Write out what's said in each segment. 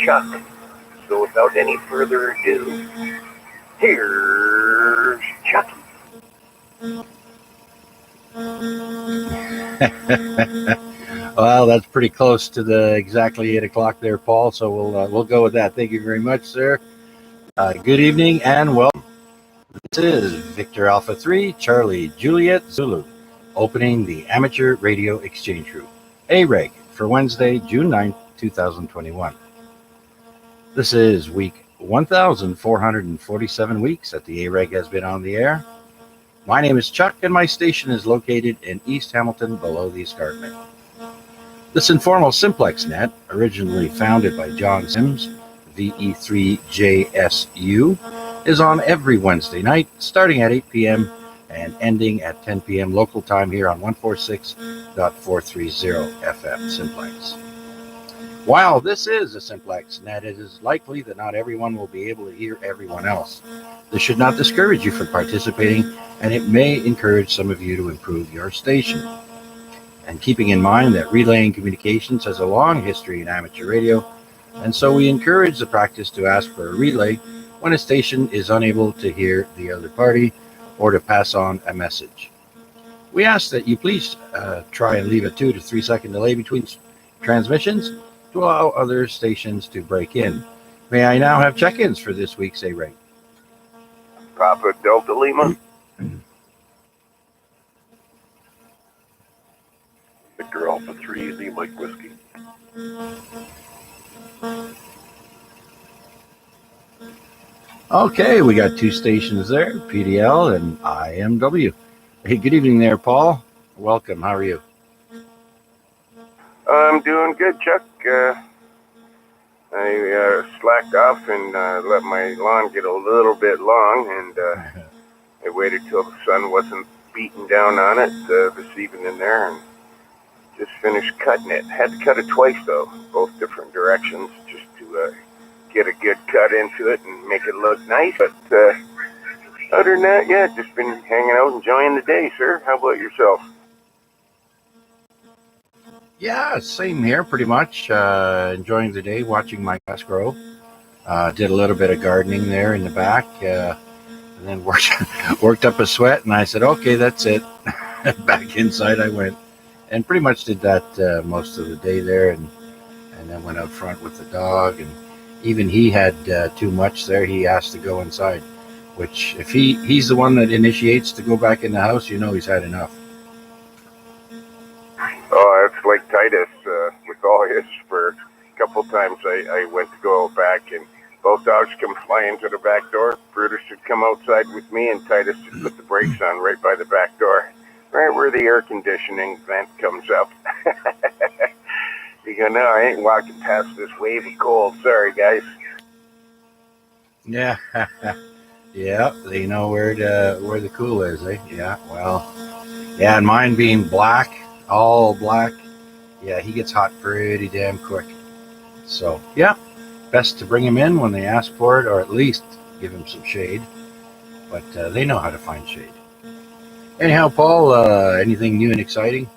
Chuck. So without any further ado, here's Chucky. Well, that's pretty close to the exactly 8 o'clock there, Paul. So we'll go with that. Thank you very much, sir. Good evening and welcome. This is Victor Alpha 3, Charlie Juliet Zulu, opening the Amateur Radio Exchange Group, AREG, for Wednesday, June 9th, 2021. This is week 1,447 weeks that the AREG has been on the air. My name is Chuck, and my station is located in East Hamilton, below the escarpment. This informal simplex net, originally founded by John Sims, VE3JSU, is on every Wednesday night, starting at 8 p.m. and ending at 10 p.m. local time here on 146.430 FM simplex. While this is a simplex net, it is likely that not everyone will be able to hear everyone else. This should not discourage you from participating, and it may encourage some of you to improve your station. And keeping in mind that relaying communications has a long history in amateur radio, and so we encourage the practice to ask for a relay when a station is unable to hear the other party or to pass on a message. We ask that you please try and leave a 2 to 3 second delay between transmissions to allow other stations to break in. May I now have check-ins for this week's AREG? Papa Delta Lima. Victor Alpha 3, the Mike Whiskey. Okay, we got 2 stations there, PDL and IMW. Hey, good evening there, Paul. Welcome. How are you? I'm doing good, Chuck. I slacked off and let my lawn get a little bit long, and I waited till the sun wasn't beating down on it this evening there, and just finished cutting it. Had to cut it twice, though, both different directions, just to get a good cut into it and make it look nice. But other than that, yeah, just been hanging out, enjoying the day, sir. How about yourself? Yeah, same here, pretty much. Enjoying the day, watching my grass grow. Did a little bit of gardening there in the back, and then worked up a sweat, and I said, okay, that's it. Back inside I went, and pretty much did that most of the day there, and then went out front with the dog, and even he had too much there. He asked to go inside, which if he's the one that initiates to go back in the house, you know he's had enough. Oh, it's like Titus with all his fur. A couple times I went to go out back, and both dogs come flying to the back door. Brutus would come outside with me, and Titus would put the brakes on right by the back door, right where the air conditioning vent comes up. You go, no, I ain't walking past this wave of cold. Sorry, guys. Yeah, yeah, they know where the cool is, eh? Yeah, well, yeah, and mine being black, all black, yeah, he gets hot pretty damn quick. So, yeah, best to bring him in when they ask for it, or at least give him some shade. But they know how to find shade. Anyhow, Paul, anything new and exciting?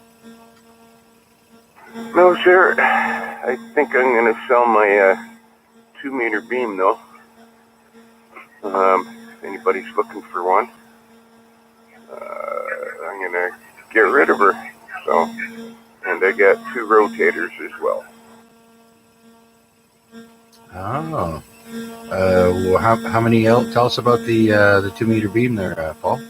No, sir. I think I'm going to sell my 2-meter beam, though. If anybody's looking for one, I'm going to get rid of her. So, and I got 2 rotators as well. Oh, well, how many? Tell us about the 2-meter beam there, Paul.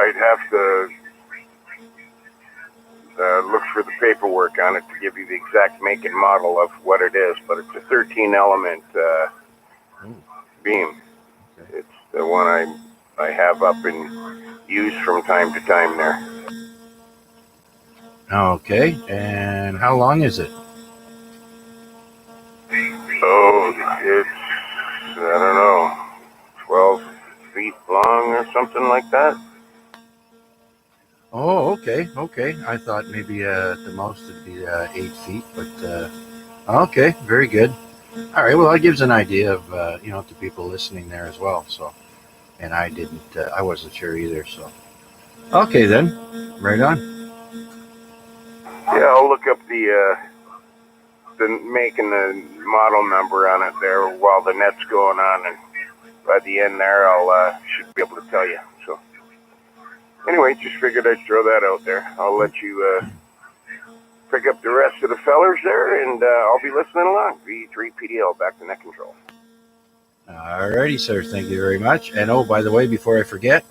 I'd have to look for the paperwork on it to give you the exact make and model of what it is, but it's a 13-element beam. Okay. It's the one I have up and use from time to time there. Okay, and how long is it? Oh, it's, I don't know, 12 feet long or something like that. Oh, okay. I thought maybe at the most it'd be 8 feet, but okay, very good. All right, well, that gives an idea of to people listening there as well. So, and I wasn't sure either. So, okay then, right on. Yeah, I'll look up the make and the model number on it there while the net's going on, and by the end there, I'll should be able to tell you. So anyway, just figured I'd throw that out there. I'll let you pick up the rest of the fellers there, and I'll be listening along. V3PDL, back to net control. Alrighty, sir. Thank you very much. And oh, by the way, before I forget,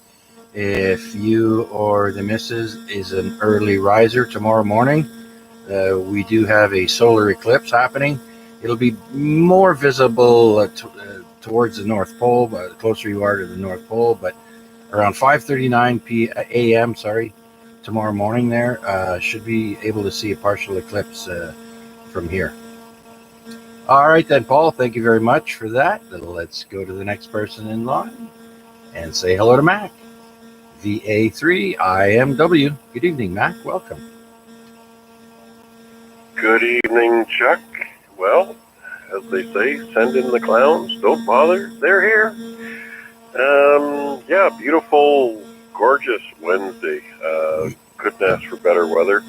if you or the missus is an early riser tomorrow morning, we do have a solar eclipse happening. It'll be more visible towards the North Pole, the closer you are to the North Pole, but around 5:39 a.m. Tomorrow morning there, should be able to see a partial eclipse from here. All right then, Paul, thank you very much for that. Let's go to the next person in line and say hello to Mac. VA3IMW. Good evening, Mac. Welcome. Good evening, Chuck. Well, as they say, send in the clowns, don't bother, they're here. Yeah, beautiful, gorgeous Wednesday. Couldn't ask for better weather.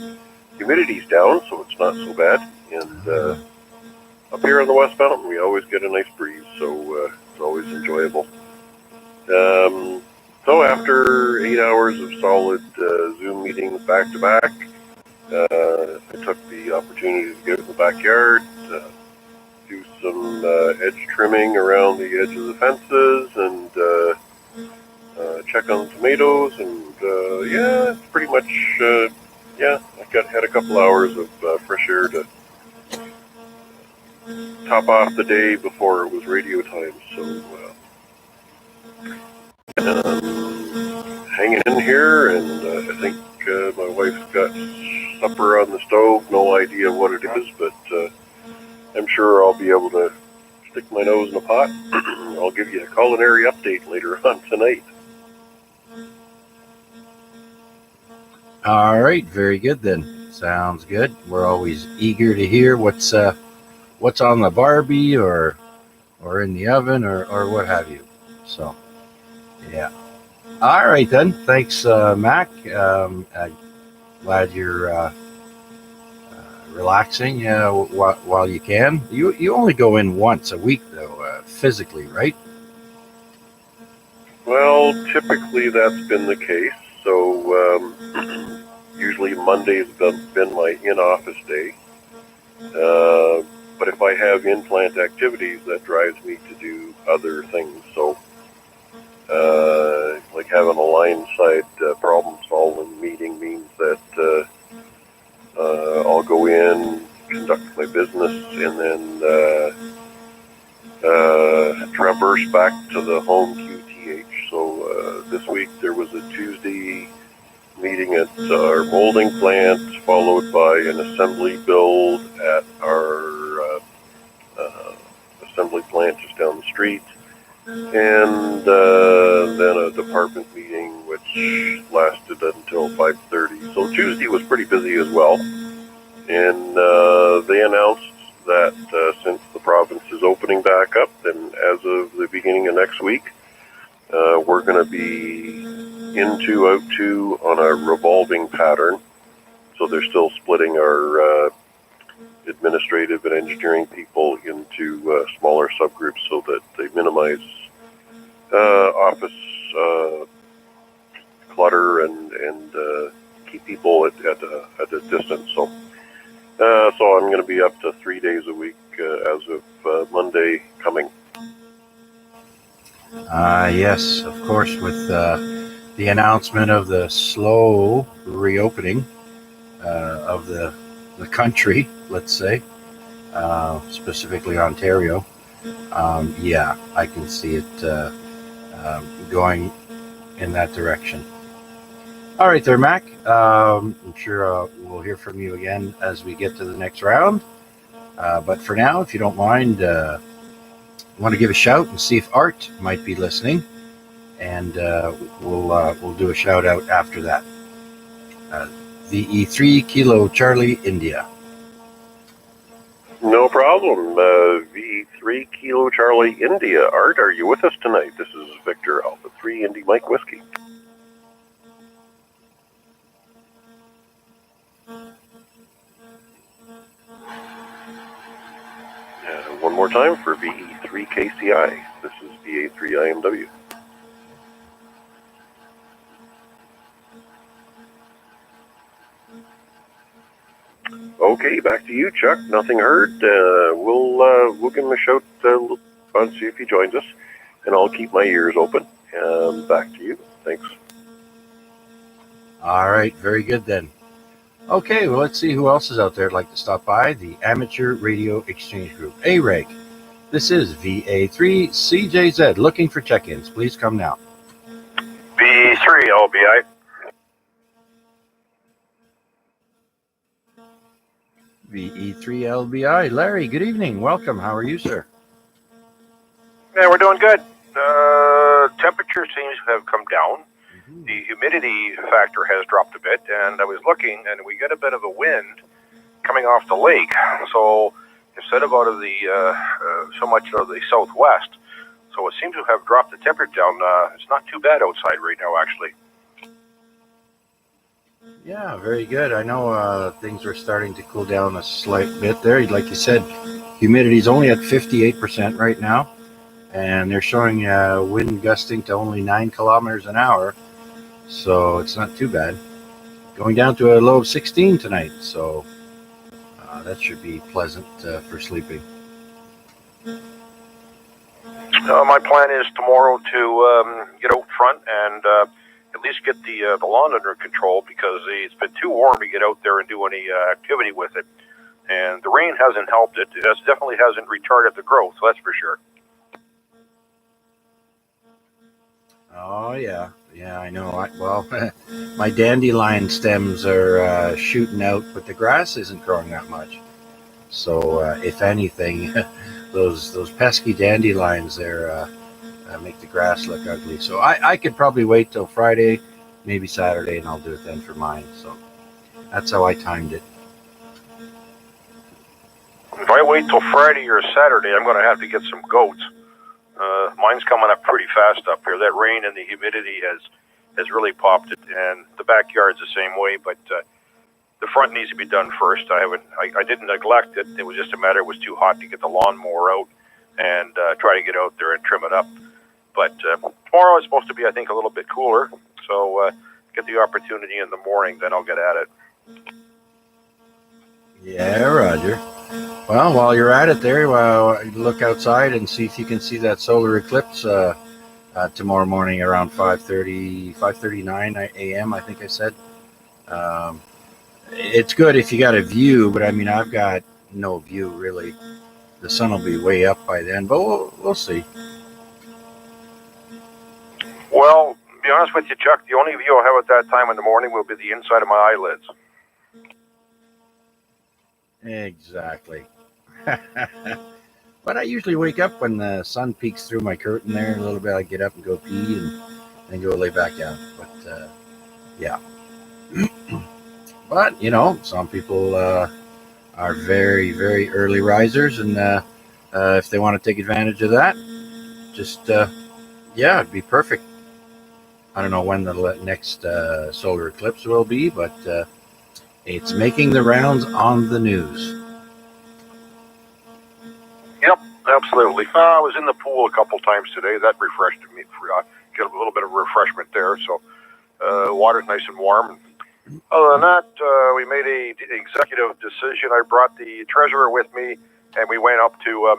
Humidity's down, so it's not so bad. And up here on the West Mountain, we always get a nice breeze, so it's always enjoyable. So after 8 hours of solid Zoom meetings back to back, I took the opportunity to get in the backyard, do some edge trimming around the edge of the fences, and check on the tomatoes, and yeah, it's pretty much, yeah, I had a couple hours of fresh air to top off the day before it was radio time, so hanging in here, and I think my wife's got supper on the stove, no idea what it is, but I'm sure I'll be able to stick my nose in a pot. I'll give you a culinary update later on tonight. All right, very good then. Sounds good. We're always eager to hear what's on the Barbie or in the oven or what have you. So, yeah. All right then. Thanks, Mac. Glad you're relaxing while you can. You only go in once a week though, physically, right? Well, typically that's been the case. So usually Monday's been my in-office day. But if I have in-plant activities, that drives me to do other things. So like having a line-side problem-solving meeting means that I'll go in, conduct my business, and then traverse back to the home QTH. So this week there was a Tuesday meeting at our molding plant, followed by an assembly build at our assembly plant just down the street, and then a department meeting which lasted until 5:30. So Tuesday was pretty busy as well, and they announced that since the province is opening back up, then as of the beginning of next week, we're going to be into, out to on a revolving pattern. So they're still splitting our administrative and engineering people into smaller subgroups so that they minimize office clutter and keep people at a distance. So I'm going to be up to 3 days a week as of Monday coming. Yes, of course, with the announcement of the slow reopening of the country, let's say, specifically Ontario. Yeah, I can see it going in that direction. All right there, Mac. I'm sure we'll hear from you again as we get to the next round. But for now, if you don't mind, I want to give a shout and see if Art might be listening, and we'll do a shout out after that. VE3 Kilo Charlie India. No problem. VE3 Kilo Charlie India. Art, are you with us tonight? This is Victor Alpha 3 Indy Mike Whiskey. more time for VE3KCI. This is VA3IMW. Okay, back to you, Chuck. Nothing heard. We'll give him a shout and see if he joins us, and I'll keep my ears open. Back to you. Thanks. All right, very good then. Okay, well, let's see who else is out there. I'd like to stop by the Amateur Radio Exchange Group, AREG. This is VA3CJZ, looking for check-ins. Please come now. VE3 LBI. VE3LBI. Larry, good evening. Welcome. How are you, sir? Yeah, we're doing good. Temperature seems to have come down. The humidity factor has dropped a bit, and I was looking, and we get a bit of a wind coming off the lake. So instead of out of the so much of the southwest, so it seems to have dropped the temperature down. It's not too bad outside right now, actually. Yeah, very good. I know things are starting to cool down a slight bit there. Like you said, humidity is only at 58% right now, and they're showing wind gusting to only 9 kilometers an hour, so it's not too bad. Going down to a low of 16 tonight, so that should be pleasant for sleeping. My plan is tomorrow to get out front and at least get the lawn under control, because it's been too warm to get out there and do any activity with it. And the rain hasn't helped it. It definitely hasn't retarded the growth, so that's for sure. Oh, yeah. Yeah, I know. Well, my dandelion stems are shooting out, but the grass isn't growing that much. So, if anything, those pesky dandelions there make the grass look ugly. So I could probably wait till Friday, maybe Saturday, and I'll do it then for mine. So that's how I timed it. If I wait till Friday or Saturday, I'm going to have to get some goats. Mine's coming up pretty fast up here. That rain and the humidity has really popped it, and the backyard's the same way. But the front needs to be done first. I didn't neglect it. It was just a matter. It was too hot to get the lawnmower out and try to get out there and trim it up. But tomorrow is supposed to be, I think, a little bit cooler. So get the opportunity in the morning, then I'll get at it. Yeah, Roger. Well, while you're at it there, look outside and see if you can see that solar eclipse tomorrow morning around 5:39 a.m., I think I said. It's good if you got a view, but I mean, I've got no view, really. The sun will be way up by then, but we'll see. Well, to be honest with you, Chuck, the only view I'll have at that time in the morning will be the inside of my eyelids. Exactly. But I usually wake up when the sun peeks through my curtain there a little bit. I get up and go pee and then go lay back down. But yeah. But, you know, some people are very, very early risers. And if they want to take advantage of that, just, yeah, it'd be perfect. I don't know when the next solar eclipse will be, but it's making the rounds on the news. Yep, absolutely. I was in the pool a couple times today. That refreshed me. Get a little bit of refreshment there. So water's nice and warm. Other than that, we made an executive decision. I brought the treasurer with me, and we went up to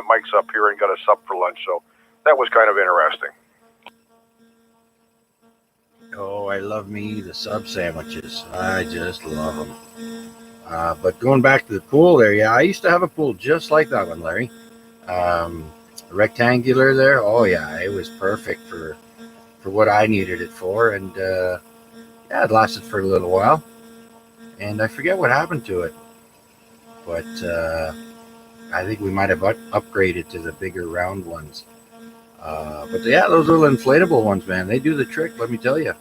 Mike's up here and got a sub for lunch. So that was kind of interesting. Oh, I love me the sub sandwiches. I just love them. But going back to the pool there, yeah, I used to have a pool just like that one, Larry. Rectangular there. Oh, yeah, it was perfect for what I needed it for. And, yeah, it lasted for a little while. And I forget what happened to it. But I think we might have upgraded to the bigger round ones. But yeah, those little inflatable ones, man, they do the trick, let me tell you.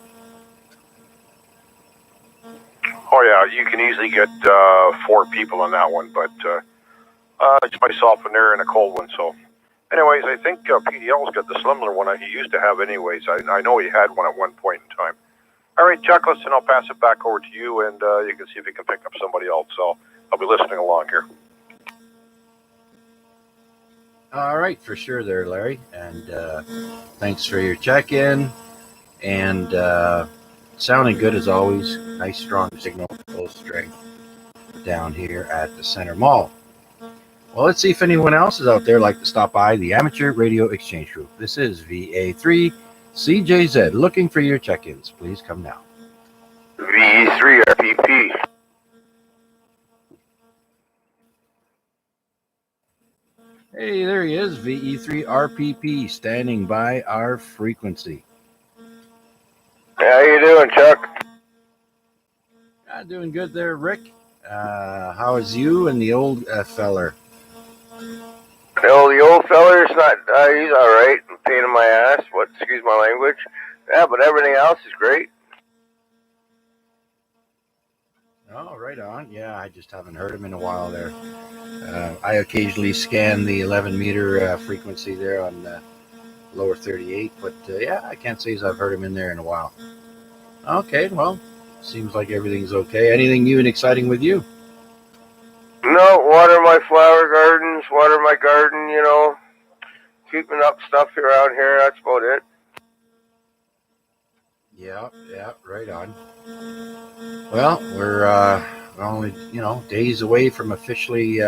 Oh, yeah, you can easily get 4 people in that one, but it's myself in there and a cold one. So, anyways, I think PDL's got the slimmer one he used to have anyways. I know he had one at one point in time. All right, Chuck, listen, I'll pass it back over to you, and you can see if you can pick up somebody else. So I'll be listening along here. All right, for sure there, Larry. And thanks for your check-in. And sounding good as always. Nice strong signal, full strength down here at the Center Mall. Well, let's see if anyone else is out there like to stop by the Amateur Radio Exchange Group. This is VA3 CJZ looking for your check-ins. Please come now. VE3 RPP. Hey, there he is, VE3 RPP, standing by our frequency. How you doing, Chuck? Doing good there, Rick. How is you and the old feller? No, the old feller's not. He's all right. Pain in my ass. What? Excuse my language. Yeah, but everything else is great. Oh, right on. Yeah, I just haven't heard him in a while there. I occasionally scan the 11-meter frequency there on lower 38, but yeah, I can't say as I've heard him in there in a while. Okay, well, seems like everything's okay. Anything new and exciting with you? No, water my flower gardens, water my garden, you know. Keeping up stuff around here, that's about it. Yeah, right on. Well, we're only, days away from officially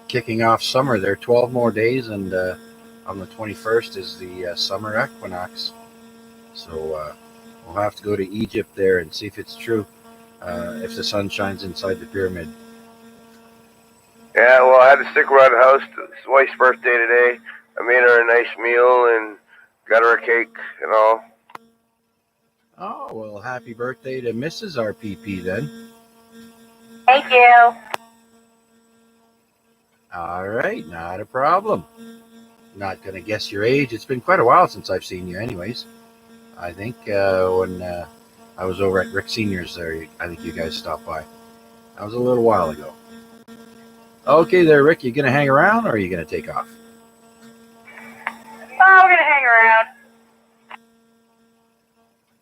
kicking off summer. There are 12 more days, and on the 21st is the summer equinox. So we'll have to go to Egypt there and see if it's true, if the sun shines inside the pyramid. Yeah, well, I had to stick around the house. It's my wife's birthday today. I made her a nice meal and got her a cake and all. Oh, well, happy birthday to Mrs. RPP then. Thank you. All right, not a problem. Not going to guess your age. It's been quite a while since I've seen you anyways. I think when I was over at Rick Senior's there, I think you guys stopped by. That was a little while ago. Okay there, Rick, you going to hang around or are you going to take off? Oh, we're going to hang around.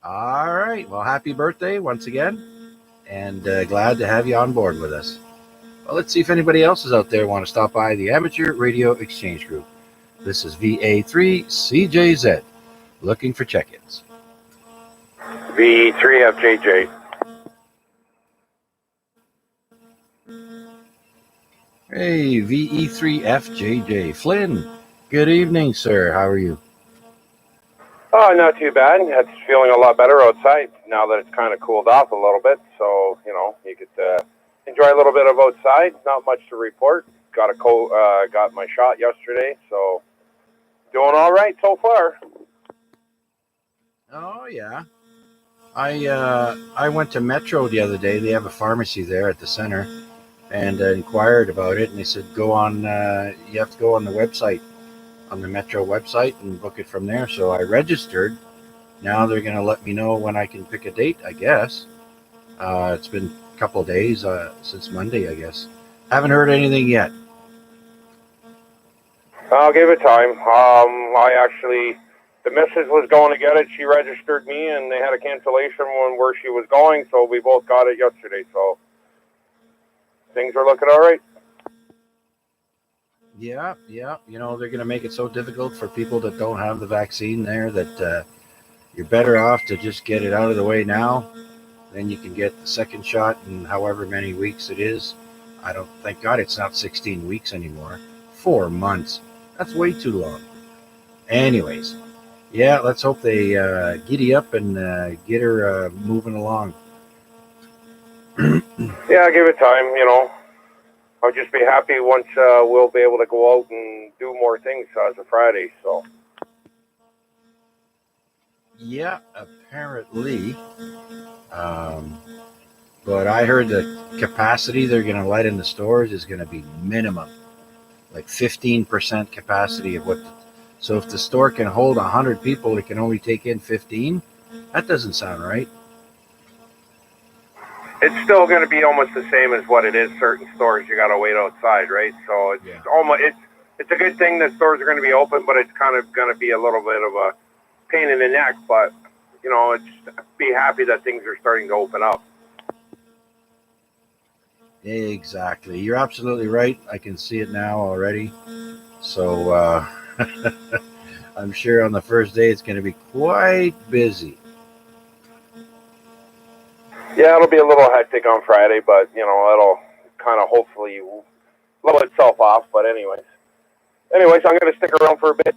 All right. Well, happy birthday once again, and glad to have you on board with us. Well, let's see if anybody else is out there want to stop by the Amateur Radio Exchange Group. This is VA3 CJZ, looking for check-ins. VE3FJJ. Hey, VE3FJJ. Flynn, good evening, sir. How are you? Oh, not too bad. It's feeling a lot better outside now that it's kind of cooled off a little bit. So, you could enjoy a little bit of outside. Not much to report. Got my shot yesterday, so doing all right so far. Oh, yeah. I went to Metro the other day. They have a pharmacy there at the center, and inquired about it. And they said, you have to go on the website, on the Metro website, and book it from there. So I registered. Now they're going to let me know when I can pick a date, I guess. It's been a couple of days since Monday, I guess. Haven't heard anything yet. I'll give it time. The missus was going to get it. She registered me, and they had a cancellation where she was going, so we both got it yesterday. So things are looking all right. Yeah. They're going to make it so difficult for people that don't have the vaccine there that you're better off to just get it out of the way now. Then you can get the second shot in however many weeks it is. Thank God it's not 16 weeks anymore. 4 months. That's way too long. Anyways, yeah, let's hope they giddy up and get her moving along. Yeah, I'll give it time, I'll just be happy once we'll be able to go out and do more things as of Friday, so. Yeah, apparently. But I heard the capacity they're going to let in the stores is going to be minimum. Like 15% capacity of so if the store can hold 100 people, it can only take in 15? That doesn't sound right. It's still going to be almost the same as what it is. Certain stores you got to wait outside, right? So it's a good thing that stores are going to be open, but it's kind of going to be a little bit of a pain in the neck. But it's be happy that things are starting to open up. Exactly. You're absolutely right. I can see it now already. So I'm sure on the first day it's going to be quite busy. Yeah, it'll be a little hectic on Friday, but it'll kind of hopefully level itself off. But anyways, I'm going to stick around for a bit.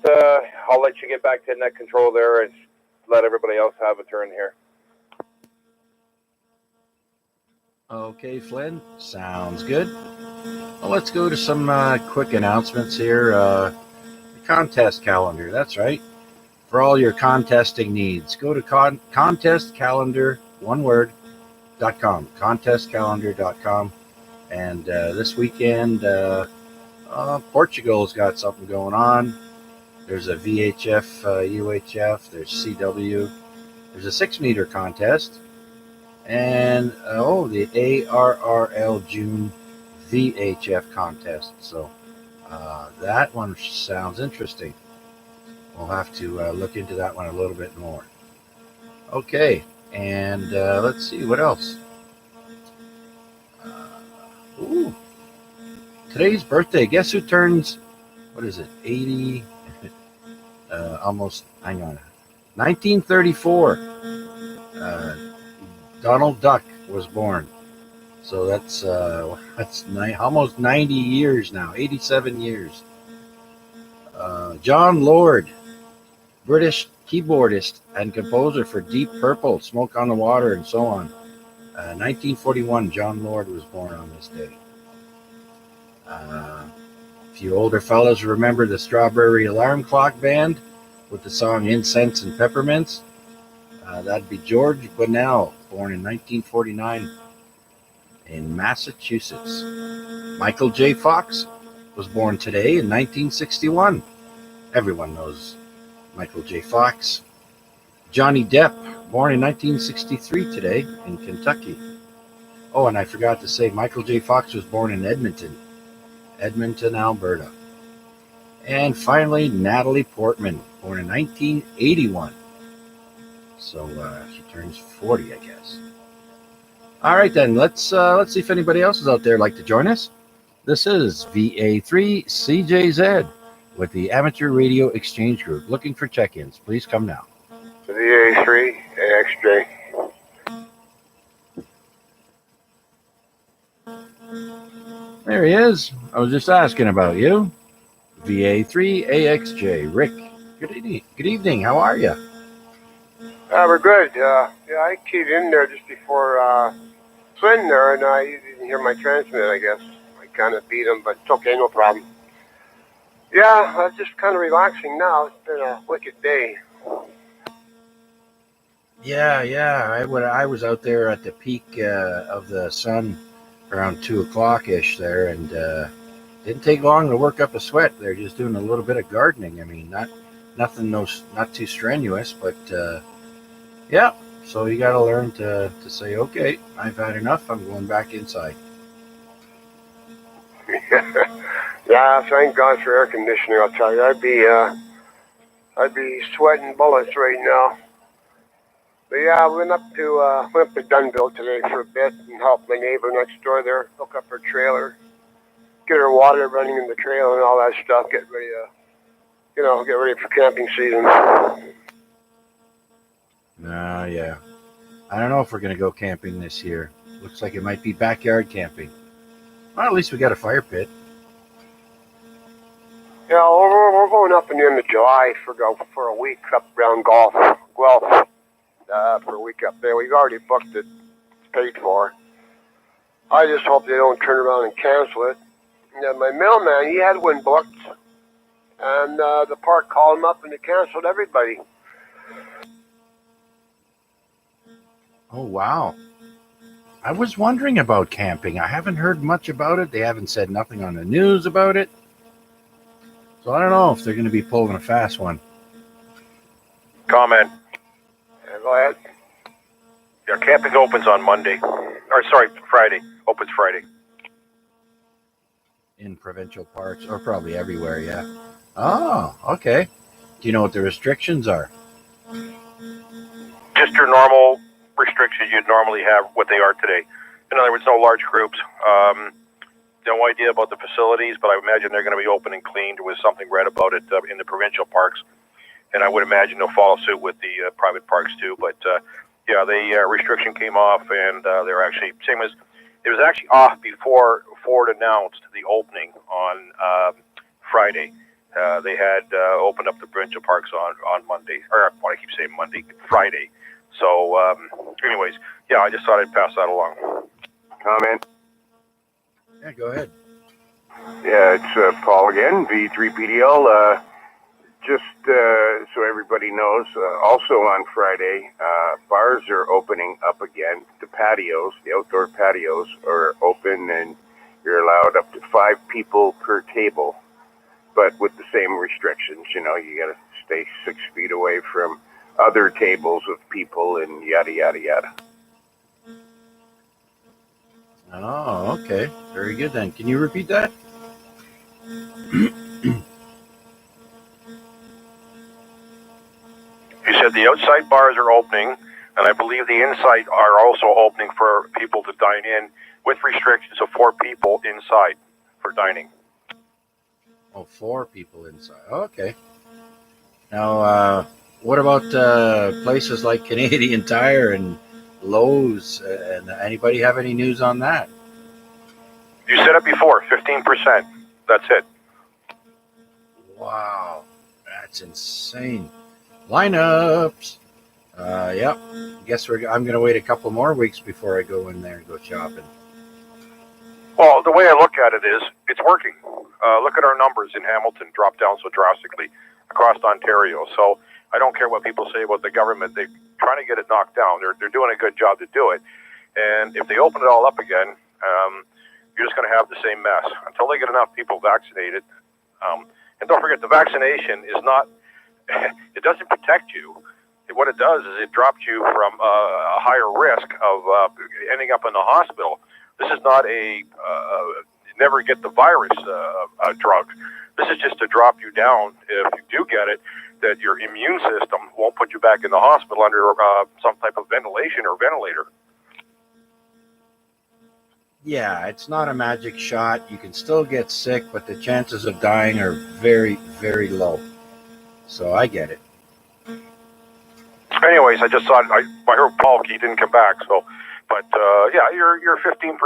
I'll let you get back to net control there and let everybody else have a turn here. Okay, Flynn, sounds good. Well, let's go to some quick announcements here. The contest calendar, that's right. For all your contesting needs, go to contestcalendar, one word, .com, contestcalendar.com. And this weekend, Portugal's got something going on. There's a VHF, UHF, there's CW, there's a 6-meter contest, and the ARRL June VHF contest. So that one sounds interesting. We'll have to look into that one a little bit more. Okay, and let's see what else. Today's birthday. Guess who turns? What is it? 80. Almost. Hang on. 1934. Donald Duck was born. So that's almost 90 years now. 87 years. John Lord, British keyboardist and composer for Deep Purple, Smoke on the Water, and so on. 1941, John Lord was born on this day. A few older fellows remember the Strawberry Alarm Clock Band with the song Incense and Peppermints. That'd be George Bunnell, born in 1949 in Massachusetts. Michael J. Fox was born today in 1961. Everyone knows Michael J. Fox. Johnny Depp, born in 1963 today in Kentucky. Oh, and I forgot to say, Michael J. Fox was born in Edmonton, Alberta. And finally, Natalie Portman, born in 1981. So she turns 40, I guess. All right, then, let's see if anybody else is out there like to join us. This is VA3CJZ with the Amateur Radio Exchange Group. Looking for check-ins. Please come now. VA3 AXJ. There he is. I was just asking about you. VA3AXJ. Rick, good evening. How are you? We're good. I keyed in there just before Flynn there, and I didn't hear my transmit, I guess. I kind of beat him, but it's okay, no problem. Yeah, I'm just kind of relaxing now. It's been a wicked day. Yeah. I was out there at the peak of the sun around 2 o'clock-ish there, and didn't take long to work up a sweat. They're just doing a little bit of gardening. I mean, not too strenuous, but yeah. So you got to learn to say, okay, I've had enough. I'm going back inside. Yeah, thank God for air conditioning. I'll tell you, I'd be sweating bullets right now. But yeah, I went up to Dunville today for a bit and helped my neighbor next door there hook up her trailer, get her water running in the trailer and all that stuff. Get ready for camping season. Yeah. I don't know if we're going to go camping this year. Looks like it might be backyard camping. Well, at least we got a fire pit. Yeah, we're going up in the end of July for a week up around Guelph, for a week up there. We've already booked it, paid for. I just hope they don't turn around and cancel it. And my mailman, he had one booked, and the park called him up and they canceled everybody. Oh, wow. I was wondering about camping. I haven't heard much about it. They haven't said nothing on the news about it. So I don't know if they're going to be pulling a fast one. Comment. Yeah, go ahead. Yeah, camping opens on Friday. Opens Friday. In provincial parks, or probably everywhere, yeah. Oh, okay. Do you know what the restrictions are? Just your normal restrictions you'd normally have, what they are today. In other words, no large groups. no idea about the facilities, but I imagine they're going to be open and cleaned. There was something read about it in the provincial parks, and I would imagine they'll follow suit with the private parks too. But yeah, the restriction came off, and they're actually same as it was actually off before Ford announced the opening on Friday. They had opened up the provincial parks on Monday, or what I keep saying Monday, Friday. So, anyways, yeah, I just thought I'd pass that along. Comment? Yeah, go ahead. Yeah, it's Paul again, V3PDL. Just so everybody knows, also on Friday, bars are opening up again. The patios, the outdoor patios, are open, and you're allowed up to 5 people per table, but with the same restrictions. You know, you got to stay 6 feet away from other tables of people, and yada yada yada. Oh, okay. Very good then. Can you repeat that? You said the outside bars are opening, and I believe the inside are also opening for people to dine in with restrictions of 4 people inside for dining. Oh, 4 people inside. Okay. Now, what about places like Canadian Tire and Lowe's? And anybody have any news on that? You said it before, 15%. That's it. Wow, that's insane. Lineups. Yep. Guess I'm going to wait a couple more weeks before I go in there and go shopping. Well, the way I look at it is, it's working. Look at our numbers in Hamilton drop down so drastically across Ontario. So I don't care what people say about the government. They're trying to get it knocked down. They're doing a good job to do it. And if they open it all up again, you're just going to have the same mess until they get enough people vaccinated. And don't forget, the vaccination is not, it doesn't protect you. What it does is it drops you from a higher risk of ending up in the hospital. This is not a never get the virus drug. This is just to drop you down if you do get it, that your immune system won't put you back in the hospital under some type of ventilation or ventilator. Yeah, it's not a magic shot. You can still get sick, but the chances of dying are very, very low. So I get it. Anyways, I just thought I heard Paul Key didn't come back, so but yeah, you're 15%.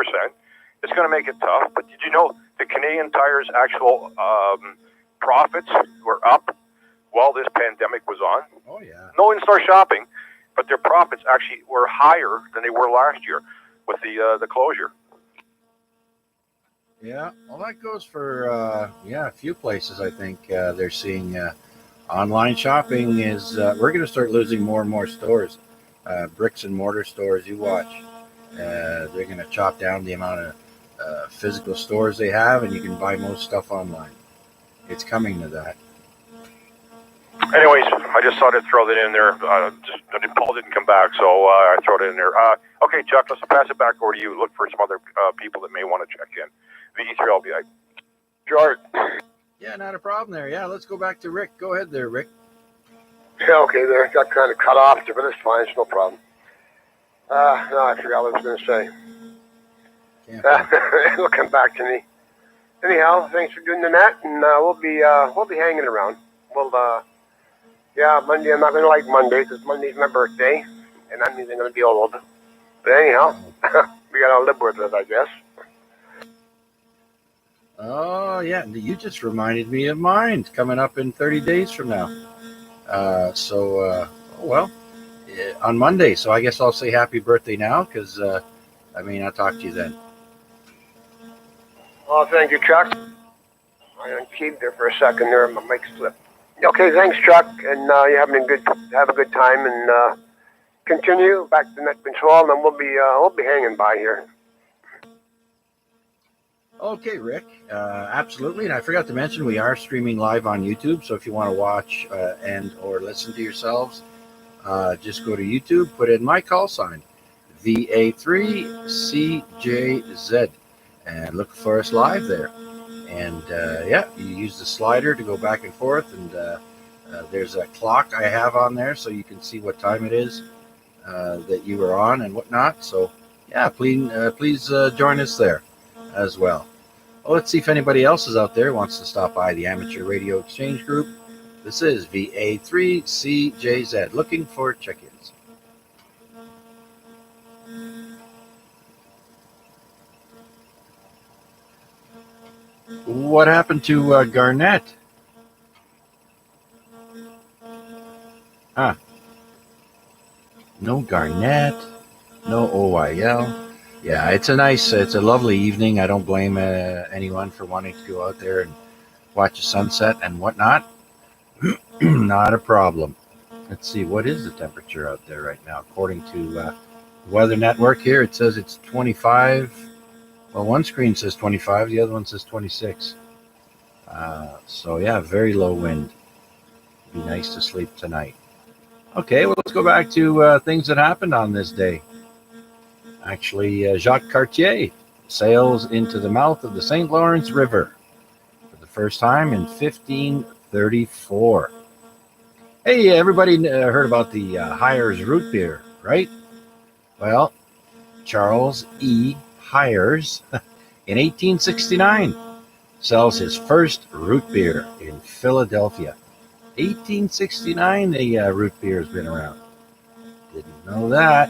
It's going to make it tough. But did you know the Canadian Tire's actual profits were up while this pandemic was on? Oh yeah. No in-store shopping, but their profits actually were higher than they were last year with the closure. Yeah, well, that goes for a few places. I think they're seeing online shopping is we're going to start losing more and more stores, bricks and mortar stores. You watch, they're going to chop down the amount of physical stores they have, and you can buy most stuff online. It's coming to that. Anyways, I just thought I'd throw that in there. Paul didn't come back, so I throw it in there. Okay, Chuck, let's pass it back over to you. Look for some other people that may want to check in. V3LBI. George. Yeah, not a problem there. Yeah, let's go back to Rick. Go ahead there, Rick. Yeah, okay, there. Got kind of cut off there, but it's fine. It's no problem. No, I forgot what I was going to say. It'll come back to me. Anyhow, thanks for doing the net, and we'll be hanging around. Yeah, Monday. I'm not going to like Monday because Monday's my birthday, and that means I'm going to be old. But anyhow, we got to live with it, I guess. Oh, yeah. You just reminded me of mine. It's coming up in 30 days from now. On Monday. So I guess I'll say happy birthday now because, I'll talk to you then. Oh, thank you, Chuck. I unkeeped there for a second there. My mic slipped. Okay, thanks, Chuck. And you have a good time and continue back to net control, and then we'll be hanging by here. Okay, Rick. Absolutely. And I forgot to mention we are streaming live on YouTube. So if you want to watch and or listen to yourselves, just go to YouTube, put in my call sign, VA3CJZ, and look for us live there. And you use the slider to go back and forth. And there's a clock I have on there so you can see what time it is that you were on and whatnot. So yeah, please join us there as well. Well, let's see if anybody else is out there wants to stop by the Amateur Radio Exchange Group. This is VA3CJZ, looking for check-ins. What happened to Garnett? Huh. No Garnett, no OIL. Yeah, it's a lovely evening. I don't blame anyone for wanting to go out there and watch a sunset and whatnot. Not a problem. Let's see, what is the temperature out there right now? According to Weather Network here, it says it's 25. Well, one screen says 25, the other one says 26. So yeah, very low wind. Be nice to sleep tonight. Okay, well, let's go back to things that happened on this day. Actually, Jacques Cartier sails into the mouth of the St. Lawrence River for the first time in 1534. Hey, everybody heard about the Hires root beer, right? Well, Charles E. Hires in 1869 sells his first root beer in Philadelphia. 1869, the root beer has been around. Didn't know that.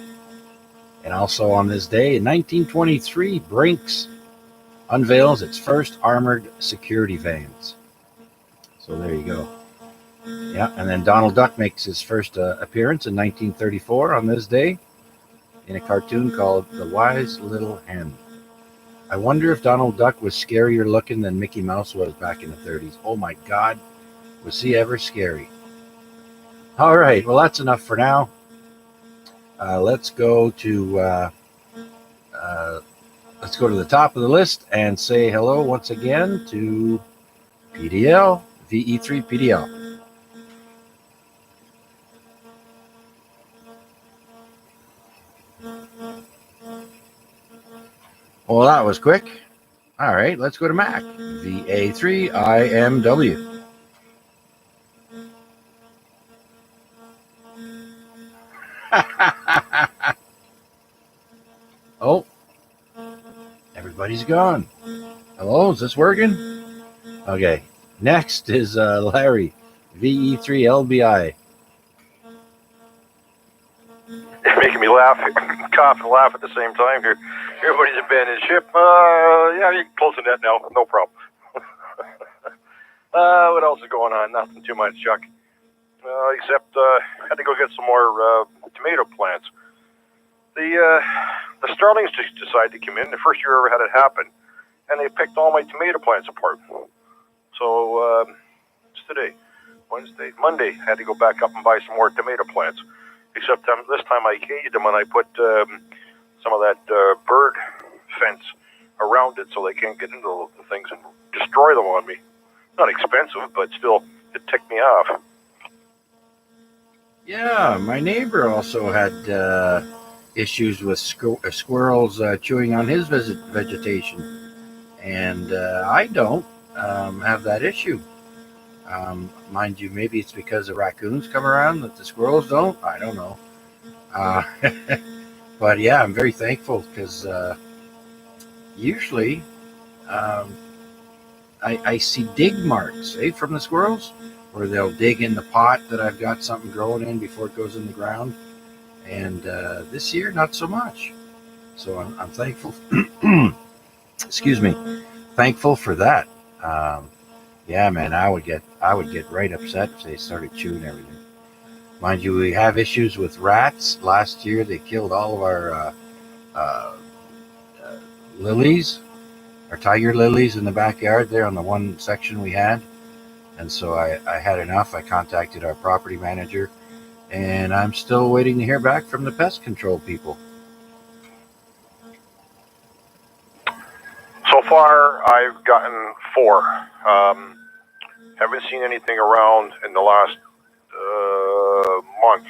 And also on this day, in 1923, Brinks unveils its first armored security vans. So there you go. Yeah, and then Donald Duck makes his first appearance in 1934 on this day in a cartoon called The Wise Little Hen. I wonder if Donald Duck was scarier looking than Mickey Mouse was back in the 30s. Oh my God, was he ever scary? All right, well, that's enough for now. Let's go to the top of the list and say hello once again to PDL, VE3 PDL. Well, that was quick. All right, let's go to Mac, VA3IMW. Oh, everybody's gone. Hello, is this working? Okay, next is Larry, VE3LBI. Making me laugh, cough, and laugh at the same time here. Everybody's abandoned ship. Yeah, you're closing that now. No problem. What else is going on? Nothing too much, Chuck. Except had to go get some more tomato plants. The starlings just decided to come in. The first year I ever had it happen, and they picked all my tomato plants apart. So it's today, Wednesday, Monday. Had to go back up and buy some more tomato plants. Except this time I caged them and I put some of that bird fence around it so they can't get into the things and destroy them on me. Not expensive, but still, it ticked me off. Yeah, my neighbor also had issues with squirrels chewing on his vegetation, and I don't have that issue. Mind you, maybe it's because the raccoons come around that the squirrels don't. I don't know. But yeah, I'm very thankful because usually I see dig marks from the squirrels where they'll dig in the pot that I've got something growing in before it goes in the ground. And this year, not so much. So I'm thankful. Excuse me. Thankful for that. Yeah, man, I would get right upset if they started chewing everything. Mind you, we have issues with rats. Last year, they killed all of our lilies, our tiger lilies in the backyard there on the one section we had. And so I had enough. I contacted our property manager, and I'm still waiting to hear back from the pest control people. So far, I've gotten 4. Haven't seen anything around in the last month.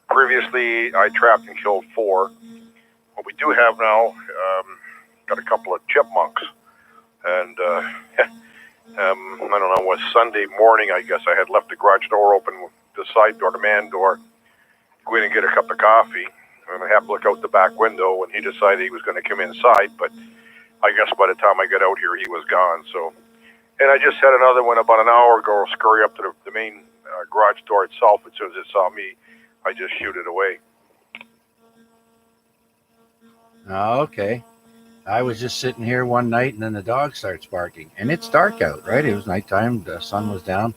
Previously, I trapped and killed 4. What we do have now, got a couple of chipmunks. And I don't know, it was Sunday morning, I guess. I had left the garage door open, the side door, the man door, go in and get a cup of coffee. And I happened to look out the back window, and he decided he was going to come inside, but I guess by the time I got out here, he was gone. So, and I just had another one about an hour ago scurry up to the main garage door itself. As soon as it saw me, I just shoot it away. Oh, okay. I was just sitting here one night, and then the dog starts barking, and it's dark out, right? It was nighttime. The sun was down,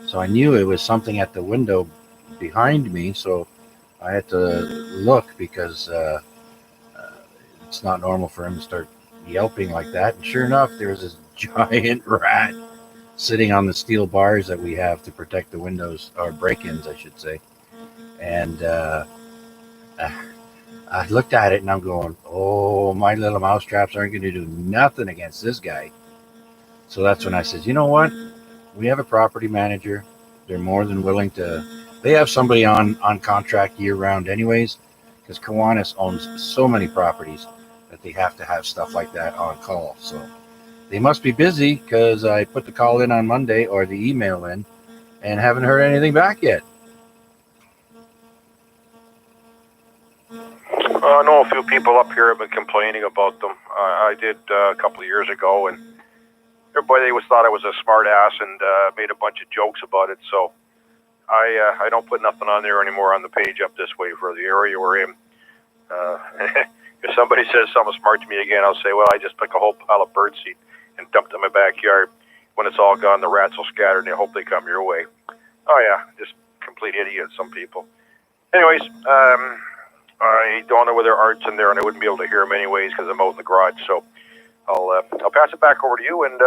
so I knew it was something at the window behind me. So I had to look because it's not normal for him to start yelping like that. And sure enough, there was this giant rat sitting on the steel bars that we have to protect the windows, or break-ins, I should say. And I looked at it and I'm going, oh, my little mousetraps aren't going to do nothing against this guy. So that's when I said, you know what? We have a property manager. They're more than willing to. They have somebody on contract year round, anyways, because Kiwanis owns so many properties that they have to have stuff like that on call. So they must be busy, because I put the call in on Monday, or the email in, and haven't heard anything back yet. I know a few people up here have been complaining about them. I did a couple of years ago, and everybody thought I was a smart ass and made a bunch of jokes about it. So I don't put nothing on there anymore on the page up this way for the area we're in. If somebody says something smart to me again, I'll say, well, I just took a whole pile of birdseed and dumped it in my backyard. When it's all gone, the rats will scatter, and they hope they come your way. Oh, yeah, just complete idiots, some people. Anyways, I don't know whether Art's in there, and I wouldn't be able to hear him anyways because I'm out in the garage. So I'll pass it back over to you and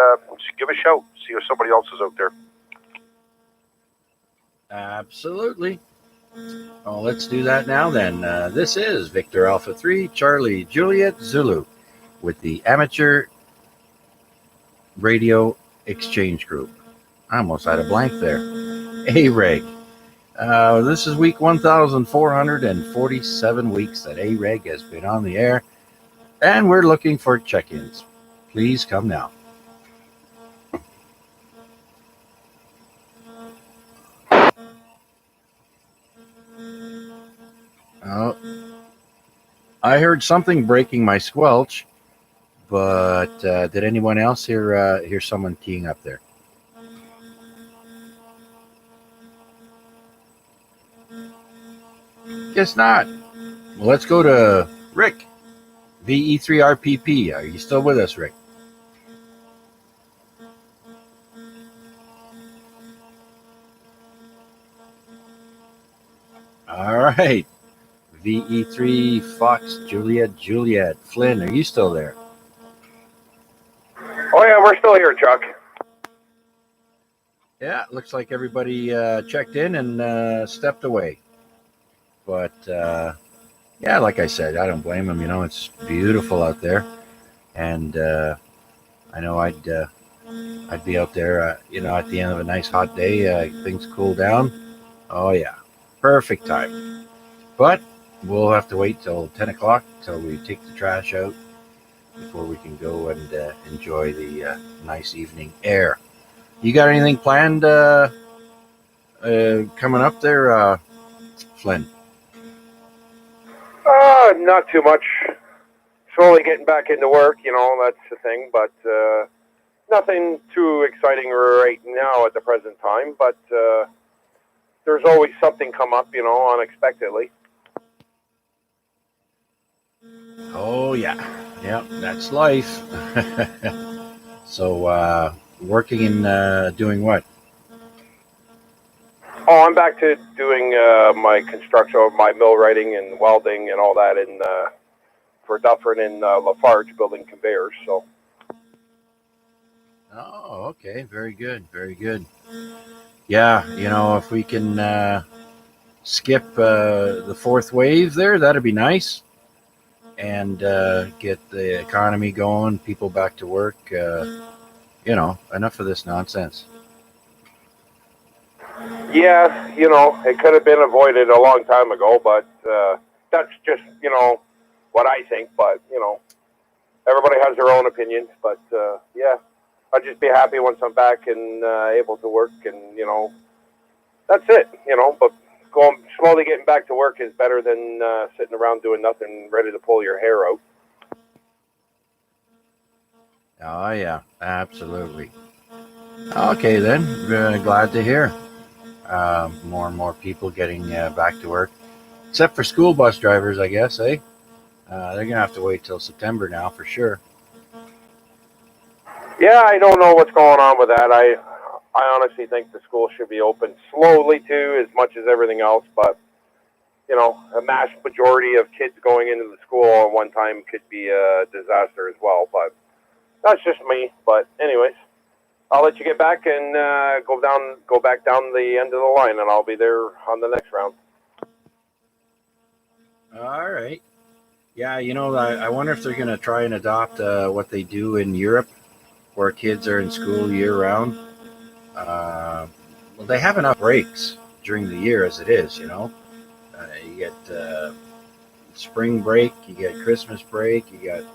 give a shout. See if somebody else is out there. Absolutely. Well, let's do that now then. This is Victor Alpha 3, Charlie Juliet Zulu with the Amateur Radio Exchange Group. I almost had a blank there. AREG. This is week 1,447 weeks that AREG has been on the air, and we're looking for check-ins. Please come now. Oh, I heard something breaking my squelch, but did anyone else hear someone keying up there? Guess not. Well, let's go to Rick, VE3RPP. Are you still with us, Rick? All right. VE3 Fox Juliet Flynn, are you still there? Oh yeah, we're still here, Chuck. Yeah, looks like everybody checked in and stepped away. But yeah, like I said, I don't blame them. You know, it's beautiful out there, and I know I'd be out there. You know, at the end of a nice hot day, things cool down. Oh yeah, perfect time. But we'll have to wait till 10 o'clock till we take the trash out before we can go and enjoy the nice evening air. You got anything planned coming up there, Flynn? Not too much. Slowly getting back into work, you know, that's the thing, but nothing too exciting right now at the present time, but there's always something come up, you know, unexpectedly. Oh, yeah. Yeah, that's life. So, working and doing what? Oh, I'm back to doing my construction, my mill writing and welding and all that in for Dufferin and Lafarge building conveyors. So. Oh, okay. Very good. Very good. Yeah, you know, if we can skip the fourth wave there, that'd be nice. And get the economy going, people back to work. You know, enough of this nonsense. Yeah, you know, it could have been avoided a long time ago, but that's just, you know, what I think. But, you know, everybody has their own opinions. But, yeah, I'd just be happy once I'm back and able to work. And, you know, that's it, you know. But slowly getting back to work is better than sitting around doing nothing, ready to pull your hair out. Oh, yeah, absolutely. Okay, then. Glad to hear. More and more people getting back to work, except for school bus drivers, I guess, eh? They're going to have to wait till September now for sure. Yeah, I don't know what's going on with that. I honestly think the school should be open slowly too, as much as everything else. But a mass majority of kids going into the school at one time could be a disaster as well. But that's just me. But anyways, I'll let you get back and go back down the end of the line, and I'll be there on the next round. All right. Yeah, I wonder if they're going to try and adopt what they do in Europe, where kids are in school year round. Well, they have enough breaks during the year as it is, you get spring break, you get Christmas break, you got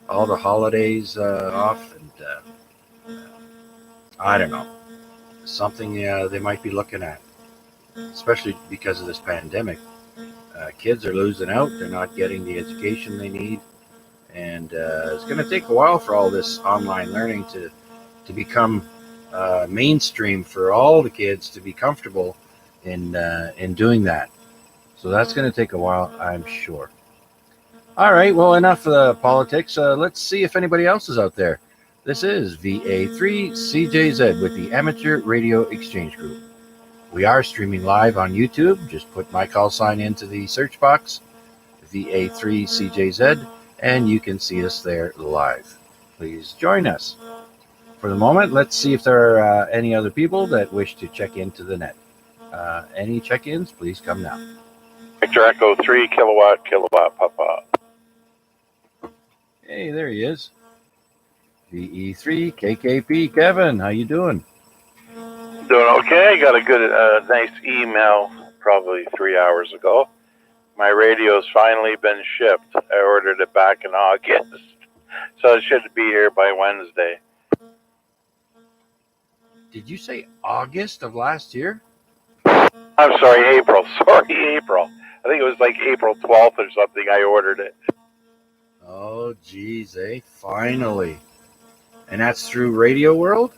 all the holidays off, and I don't know, something they might be looking at, especially because of this pandemic. Kids are losing out, they're not getting the education they need, and it's going to take a while for all this online learning to become mainstream for all the kids to be comfortable in doing that. So that's going to take a while, I'm sure. All right, well, enough of the politics. Let's see if anybody else is out there. This is VA3CJZ with the Amateur Radio Exchange Group. We are streaming live on YouTube. Just put my call sign into the search box, VA3CJZ, and you can see us there live. Please join us. For the moment, let's see if there are any other people that wish to check into the net. Any check-ins, please come now. Victor Echo 3 kilowatt Papa. Hey, there he is. VE3 KKP Kevin, how you doing? Doing okay. Got a good, nice email probably 3 hours ago. My radio's finally been shipped. I ordered it back in August, so it should be here by Wednesday. Did you say August of last year? I'm sorry, April. Sorry, April. I think it was like April 12th or something I ordered it. Oh, geez, finally. And that's through Radio World?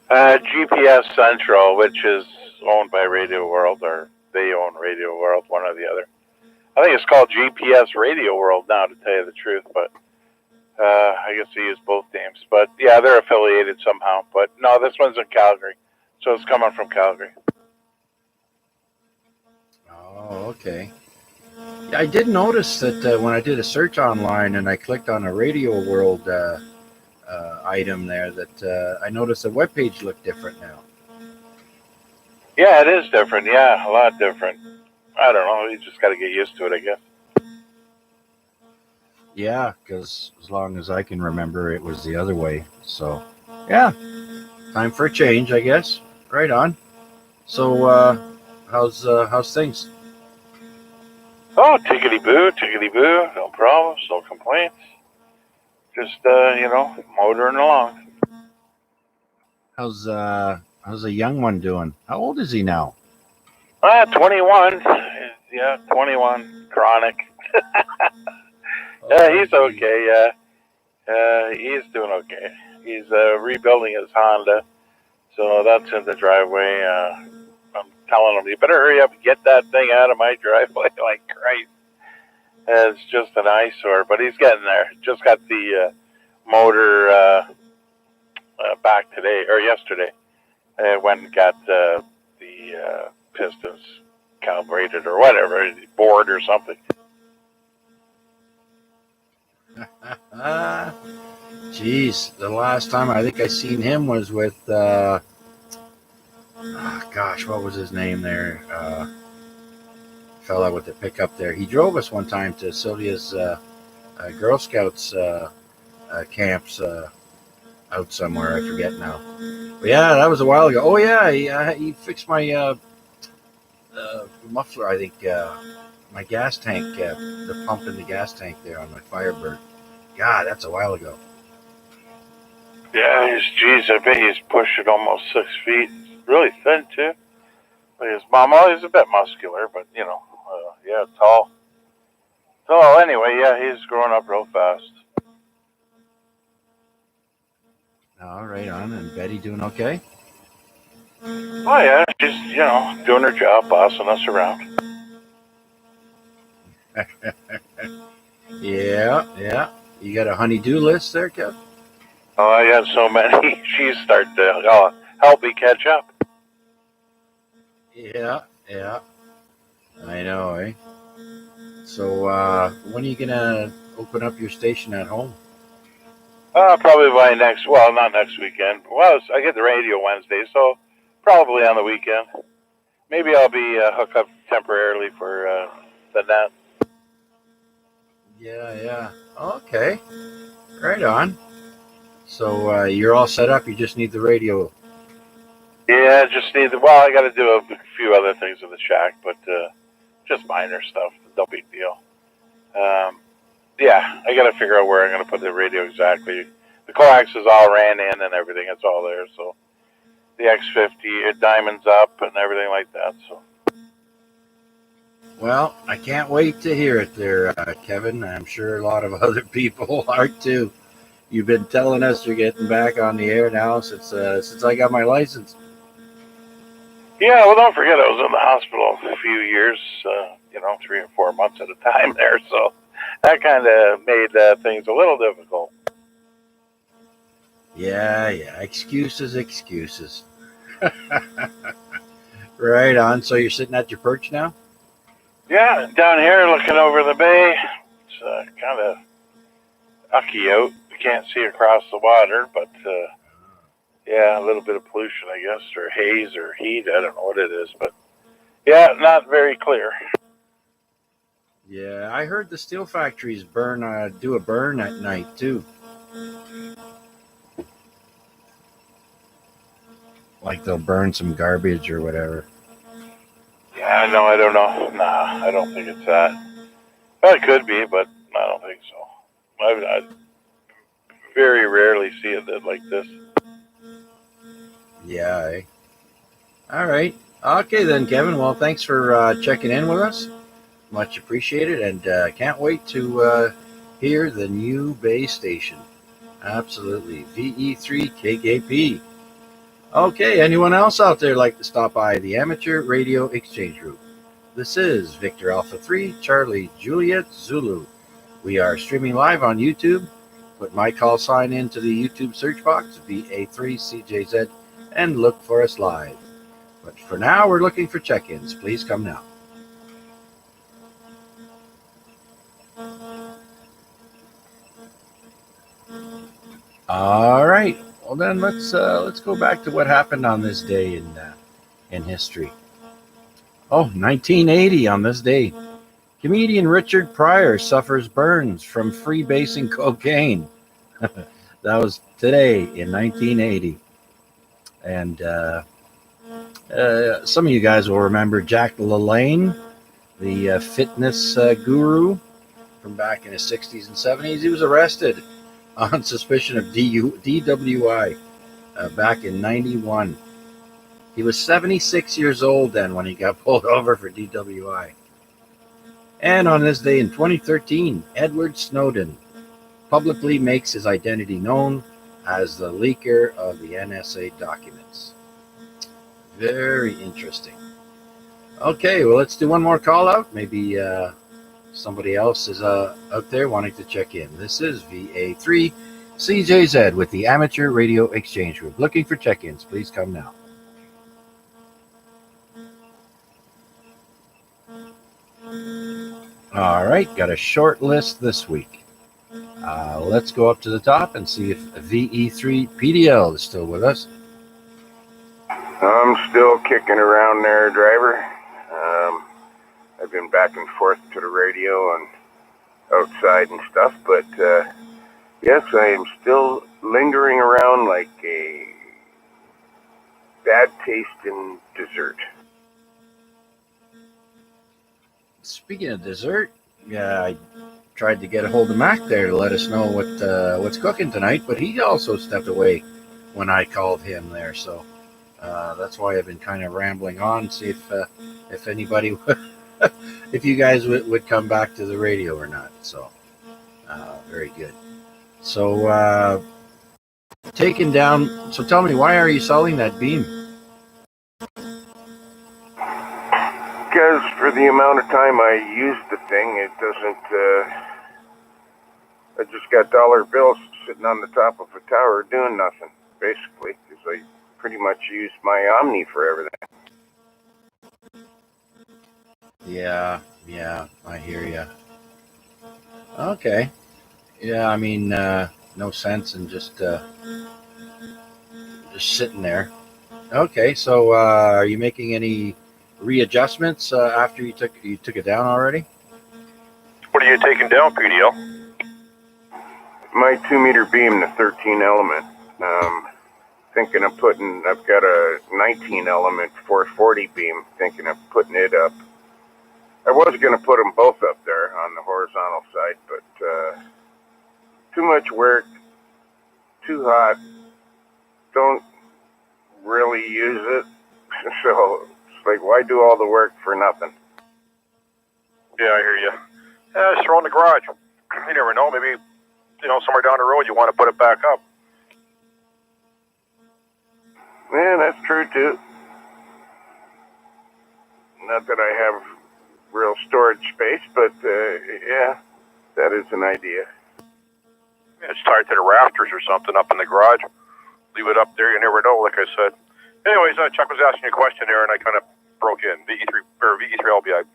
GPS Central, which is owned by Radio World, or they own Radio World, one or the other. I think it's called GPS Radio World now, to tell you the truth, but I guess they use both names. But yeah, they're affiliated somehow. But no, this one's in Calgary, so it's coming from Calgary. Oh, okay. Yeah, I did notice that when I did a search online and I clicked on a Radio World item there, that I noticed the webpage looked different now. Yeah, it is different. Yeah, a lot different. I don't know. You just got to get used to it, I guess. Yeah, because as long as I can remember, it was the other way. So, yeah, time for a change, I guess. Right on. So, how's things? Oh, tickety-boo, no problems, no complaints. Just, motoring along. How's the young one doing? How old is he now? 21. Yeah, 21. Chronic. Yeah, he's okay. He's doing okay. He's rebuilding his Honda, so that's in the driveway. I'm telling him, you better hurry up and get that thing out of my driveway. Like Christ, it's just an eyesore, but he's getting there. Just got the motor back today or yesterday. Went and got the pistons calibrated or whatever, bored or something. Jeez, the last time I think I seen him was with what was his name there? Fella with the pickup there. He drove us one time to Sylvia's Girl Scouts camps out somewhere. I forget now. But yeah, that was a while ago. Oh yeah, he fixed my muffler. I think my gas tank, the pump in the gas tank there on my Firebird. God, that's a while ago. Yeah, I bet he's pushing almost 6 feet. He's really thin too. But his mom, he's a bit muscular, but yeah, tall. So anyway, yeah, he's growing up real fast. All right, on. And Betty doing okay? Oh yeah, she's doing her job, bossing us around. Yeah. You got a honey-do list there, Kev? Oh, I got so many. She's starting to help me catch up. Yeah. I know, eh? So, when are you gonna open up your station at home? Probably by not next weekend. Well, I get the radio Wednesday, so probably on the weekend. Maybe I'll be hooked up temporarily for the net. Yeah. Okay. Right on. So, you're all set up. You just need the radio. Yeah, just need I got to do a few other things in the shack, but just minor stuff. No big deal. Yeah, I got to figure out where I'm going to put the radio exactly. The coax is all ran in and everything. It's all there. So the X50, it diamonds up and everything like that. So. Well, I can't wait to hear it there, Kevin. I'm sure a lot of other people are too. You've been telling us you're getting back on the air now since I got my license. Yeah, well, don't forget I was in the hospital a few years, 3 or 4 months at a time there. So that kind of made things a little difficult. Yeah. Excuses. Right on. So you're sitting at your perch now? Yeah, down here looking over the bay. It's kind of ucky out. You can't see across the water, but yeah, a little bit of pollution, I guess, or haze or heat. I don't know what it is, but yeah, not very clear. Yeah, I heard the steel factories do a burn at night too. Like they'll burn some garbage or whatever. Yeah, no, I don't know. Nah, I don't think it's that. Well, it could be, but I don't think so. I very rarely see it like this. Yeah. Eh? All right. Okay then, Kevin. Well, thanks for checking in with us. Much appreciated, and can't wait to hear the new base station. Absolutely. VE3 KKP. Okay, anyone else out there like to stop by the Amateur Radio Exchange Group? This is Victor Alpha 3, Charlie Juliet Zulu. We are streaming live on YouTube. Put my call sign into the YouTube search box, VA3CJZ, and look for us live. But for now, we're looking for check-ins. Please come now. All right. Well, then let's go back to what happened on this day in history. Oh, 1980 on this day. Comedian Richard Pryor suffers burns from freebasing cocaine. That was today in 1980. And some of you guys will remember Jack LaLanne, the fitness guru from back in the 60s and 70s. He was arrested on suspicion of DWI back in 91. He was 76 years old then when he got pulled over for DWI. And on this day in 2013, Edward Snowden publicly makes his identity known as the leaker of the NSA documents. Very interesting. Okay, well, let's do one more call out. Maybe somebody else is out there wanting to check in. This is VA3 CJZ with the Amateur Radio Exchange Group. Looking for check-ins. Please come now. All right, got a short list this week. Let's go up to the top and see if VE3 PDL is still with us. I'm still kicking around there, driver. I've been back and forth to the radio and outside and stuff, but yes, I am still lingering around like a bad taste in dessert. Speaking of dessert, yeah, I tried to get a hold of Mac there to let us know what's cooking tonight, but he also stepped away when I called him there. So that's why I've been kind of rambling on, see if anybody, if you guys would come back to the radio or not. So very good. So taken down. So tell me, why are you selling that beam? Because for the amount of time I used the thing, it doesn't. I just got dollar bills sitting on the top of a tower doing nothing, basically, because I pretty much use my Omni for everything. Yeah, I hear you. Okay. Yeah, I mean, no sense in just sitting there. Okay, so are you making any readjustments after you took it down already? What are you taking down, PDL? My 2-meter beam, the 13 element. Thinking of putting. I've got a 19 element 440 beam. Thinking of putting it up. I was going to put them both up there on the horizontal side, but too much work, too hot. Don't really use it, so it's like, why do all the work for nothing? Yeah, I hear you. Just throw in the garage. You never know. Maybe, somewhere down the road you want to put it back up. Yeah, that's true too. Not that I have real storage space, but yeah, that is an idea. Yeah, it's tied to the rafters or something up in the garage. Leave it up there. You never know, like I said. Anyways, Chuck was asking you a question there, and I kind of broke in. VE3 LBI.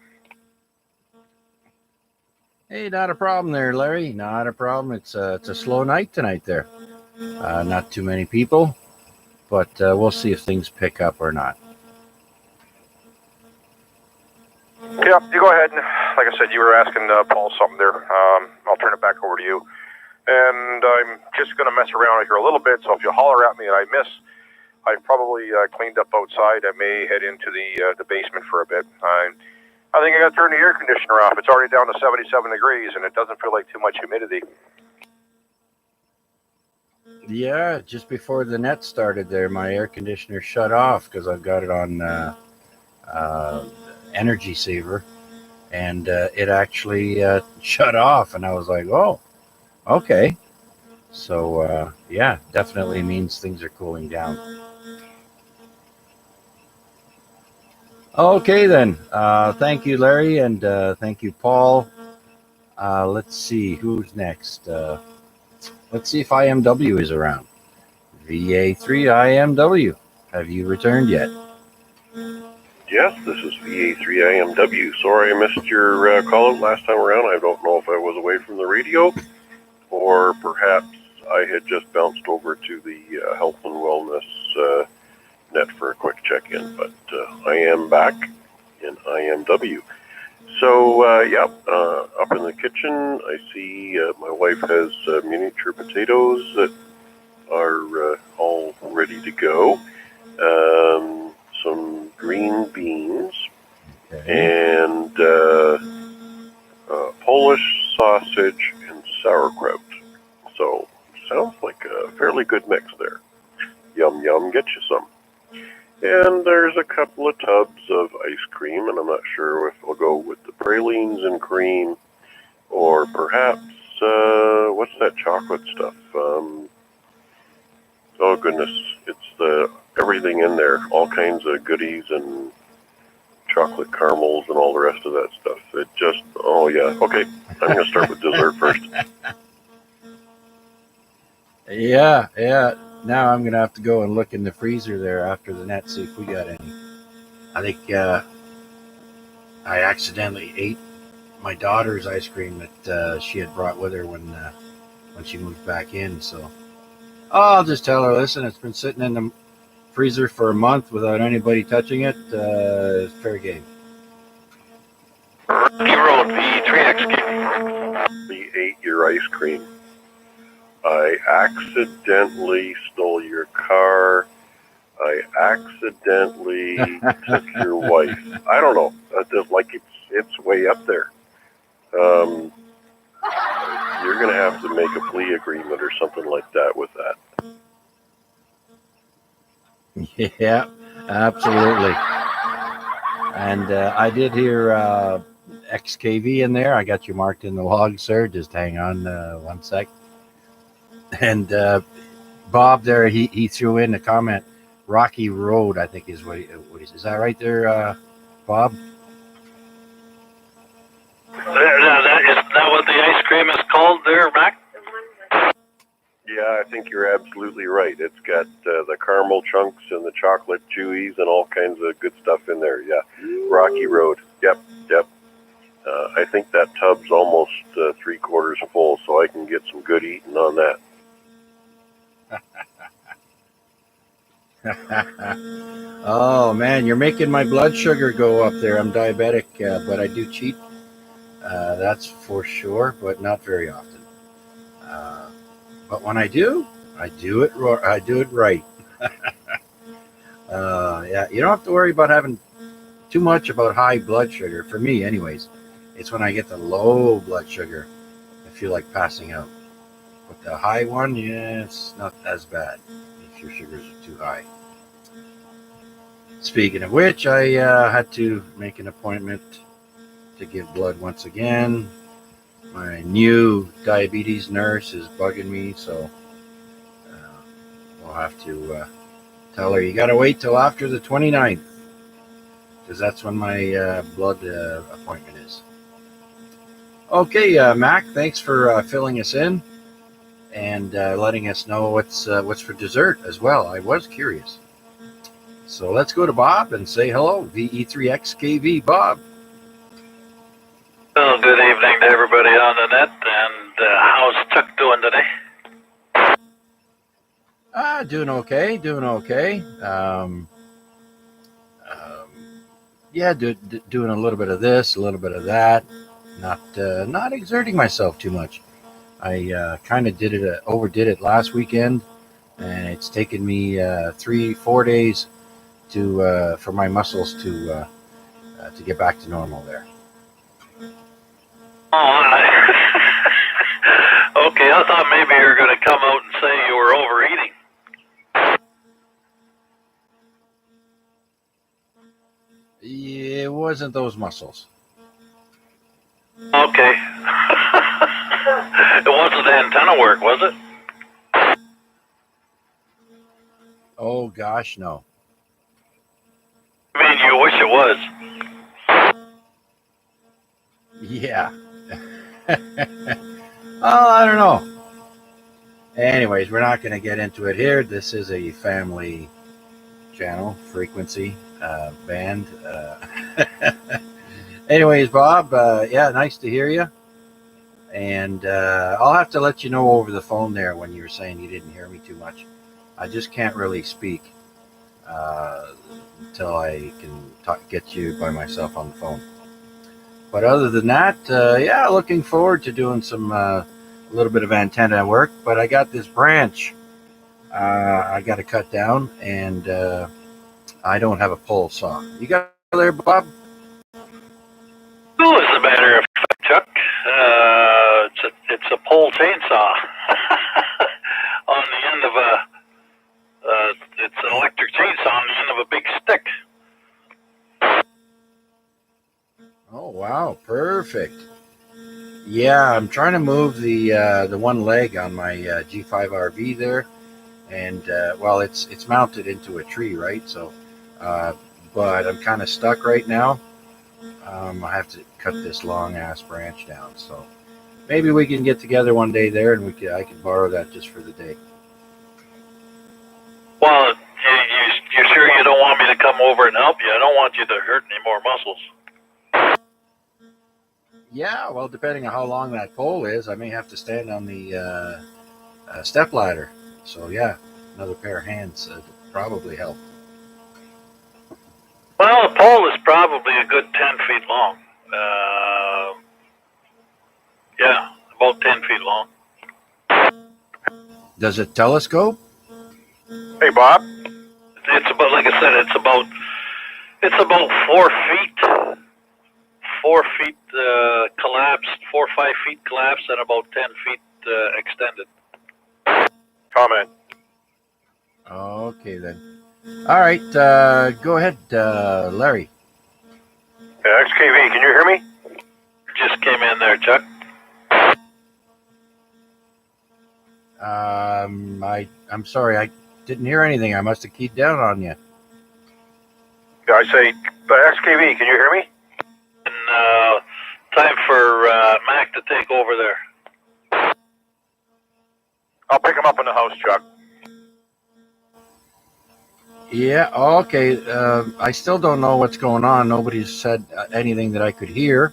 Hey, not a problem there, Larry. Not a problem. It's a slow night tonight there. Not too many people, but we'll see if things pick up or not. Yeah, you go ahead. And, like I said, you were asking Paul something there. I'll turn it back over to you. And I'm just going to mess around here a little bit, so if you holler at me and I miss, I've probably cleaned up outside. I may head into the basement for a bit. I think I got to turn the air conditioner off. It's already down to 77 degrees, and it doesn't feel like too much humidity. Yeah, just before the net started there, my air conditioner shut off because I've got it on energy saver, and it actually shut off, and I was like, oh, okay. So, yeah, definitely means things are cooling down. Okay, then. Thank you, Larry, and thank you, Paul. Let's see, who's next? Let's see if IMW is around. VA3 IMW. Have you returned yet? Yes, this is VA3IMW. Sorry I missed your call out last time around. I don't know if I was away from the radio or perhaps I had just bounced over to the health and wellness net for a quick check-in, but I am back in IMW. So, up in the kitchen, I see my wife has miniature potatoes that are all ready to go. Some green beans, and Polish sausage and sauerkraut. So, sounds like a fairly good mix there. Yum, yum, get you some. And there's a couple of tubs of ice cream, and I'm not sure if I'll go with the pralines and cream, or perhaps, what's that chocolate stuff? Oh goodness, it's everything in there, all kinds of goodies and chocolate caramels and all the rest of that stuff. It just, oh yeah. Okay, I'm going to start with dessert first. Yeah. Now I'm going to have to go and look in the freezer there after the net, see if we got any. I think I accidentally ate my daughter's ice cream that she had brought with her when she moved back in. So I'll just tell her, listen, it's been sitting in the freezer for a month without anybody touching it. It's fair game. You rolled V3X. We ate your ice cream. I accidentally stole your car. I accidentally took your wife. I don't know. Like it's way up there. You're going to have to make a plea agreement or something like that with that. Yeah, absolutely. And I did hear XKV in there. I got you marked in the log, sir. Just hang on one sec. And Bob there, he threw in a comment. Rocky Road, I think is what he says. Is that right there, Bob? Is that what the ice cream is called there, Mac? Yeah, I think you're absolutely right. It's got the caramel chunks and the chocolate chewies and all kinds of good stuff in there. Yeah, Rocky Road. Yep. I think that tub's almost 3/4 full, so I can get some good eating on that. Oh man, you're making my blood sugar go up there. I'm diabetic, but I do cheat. That's for sure, but not very often. But when I do it. I do it right. Yeah, you don't have to worry about having too much about high blood sugar. For me, anyways, it's when I get the low blood sugar, I feel like passing out. But the high one, yeah, it's not as bad if your sugars are too high. Speaking of which, I had to make an appointment to give blood once again. My new diabetes nurse is bugging me, so we'll have to tell her you got to wait till after the 29th, because that's when my blood appointment is. Okay, Mac, thanks for filling us in and letting us know what's for dessert as well. I was curious. So let's go to Bob and say hello. VE3XKV, Bob. Well, good evening to everybody on the net, and how's Chuck doing today? Doing okay. Yeah, doing a little bit of this, a little bit of that. Not exerting myself too much. I kind of overdid it last weekend, and it's taken me 3-4 days for my muscles to get back to normal there. Oh, okay, I thought maybe you were going to come out and say you were overeating. It wasn't those muscles. Okay. It wasn't antenna work, was it? Oh gosh, no. I mean, you wish it was. Yeah. Oh, I don't know. Anyways, we're not going to get into it here. This is a family channel, frequency, band. Anyways, Bob, yeah, nice to hear you. And I'll have to let you know over the phone there when you were saying you didn't hear me too much. I just can't really speak until I can get you by myself on the phone. But other than that, yeah, looking forward to doing some a little bit of antenna work. But I got this branch I got to cut down, and I don't have a pole saw. You got it there, Bob? Oh, as a matter of fact, Chuck, it's a pole chainsaw on the end of it's an electric chainsaw on the end of a big stick. Oh wow, perfect. Yeah, I'm trying to move the one leg on my G5 RV there, and well, it's mounted into a tree, right? So, but I'm kind of stuck right now. I have to cut this long ass branch down. So maybe we can get together one day there, and I could borrow that just for the day. Well, you sure you don't want me to come over and help you? I don't want you to hurt any more muscles. Yeah, well, depending on how long that pole is, I may have to stand on the step ladder. So yeah, another pair of hands would probably help. Well, a pole is probably a good 10 feet long. Yeah, about 10 feet long. Does it telescope? Hey, Bob. It's about, like I said, it's about 4 feet. 4 feet collapsed, 4 or 5 feet collapsed, and about 10 feet extended. Comment. Okay then. All right, go ahead, Larry. XKV, can you hear me? Just came in there, Chuck. I'm sorry, I didn't hear anything. I must have keyed down on you. Yeah, I say, XKV, can you hear me? And time for Mac to take over there. I'll pick him up in the house, Chuck. Yeah, okay. I still don't know what's going on. Nobody's said anything that I could hear,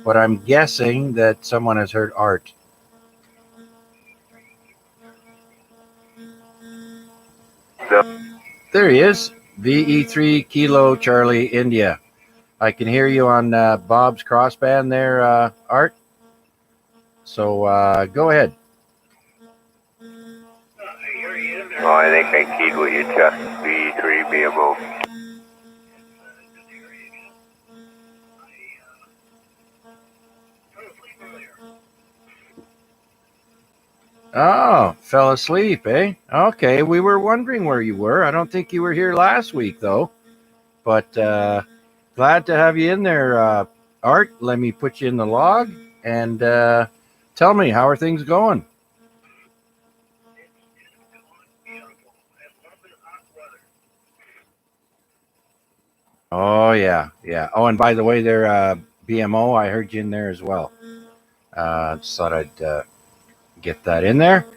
but I'm guessing that someone has heard Art. There he is. VE3 Kilo Charlie India. I can hear you on Bob's crossband there, Art. So go ahead. Oh, I think I keyed with you, Chuck. VE3 BMO. Oh, fell asleep, eh? Okay, we were wondering where you were. I don't think you were here last week, though. But glad to have you in there, Art. Let me put you in the log and tell me, how are things going? Oh, yeah, yeah. Oh, and by the way, there, BMO, I heard you in there as well. Just thought I'd get that in there.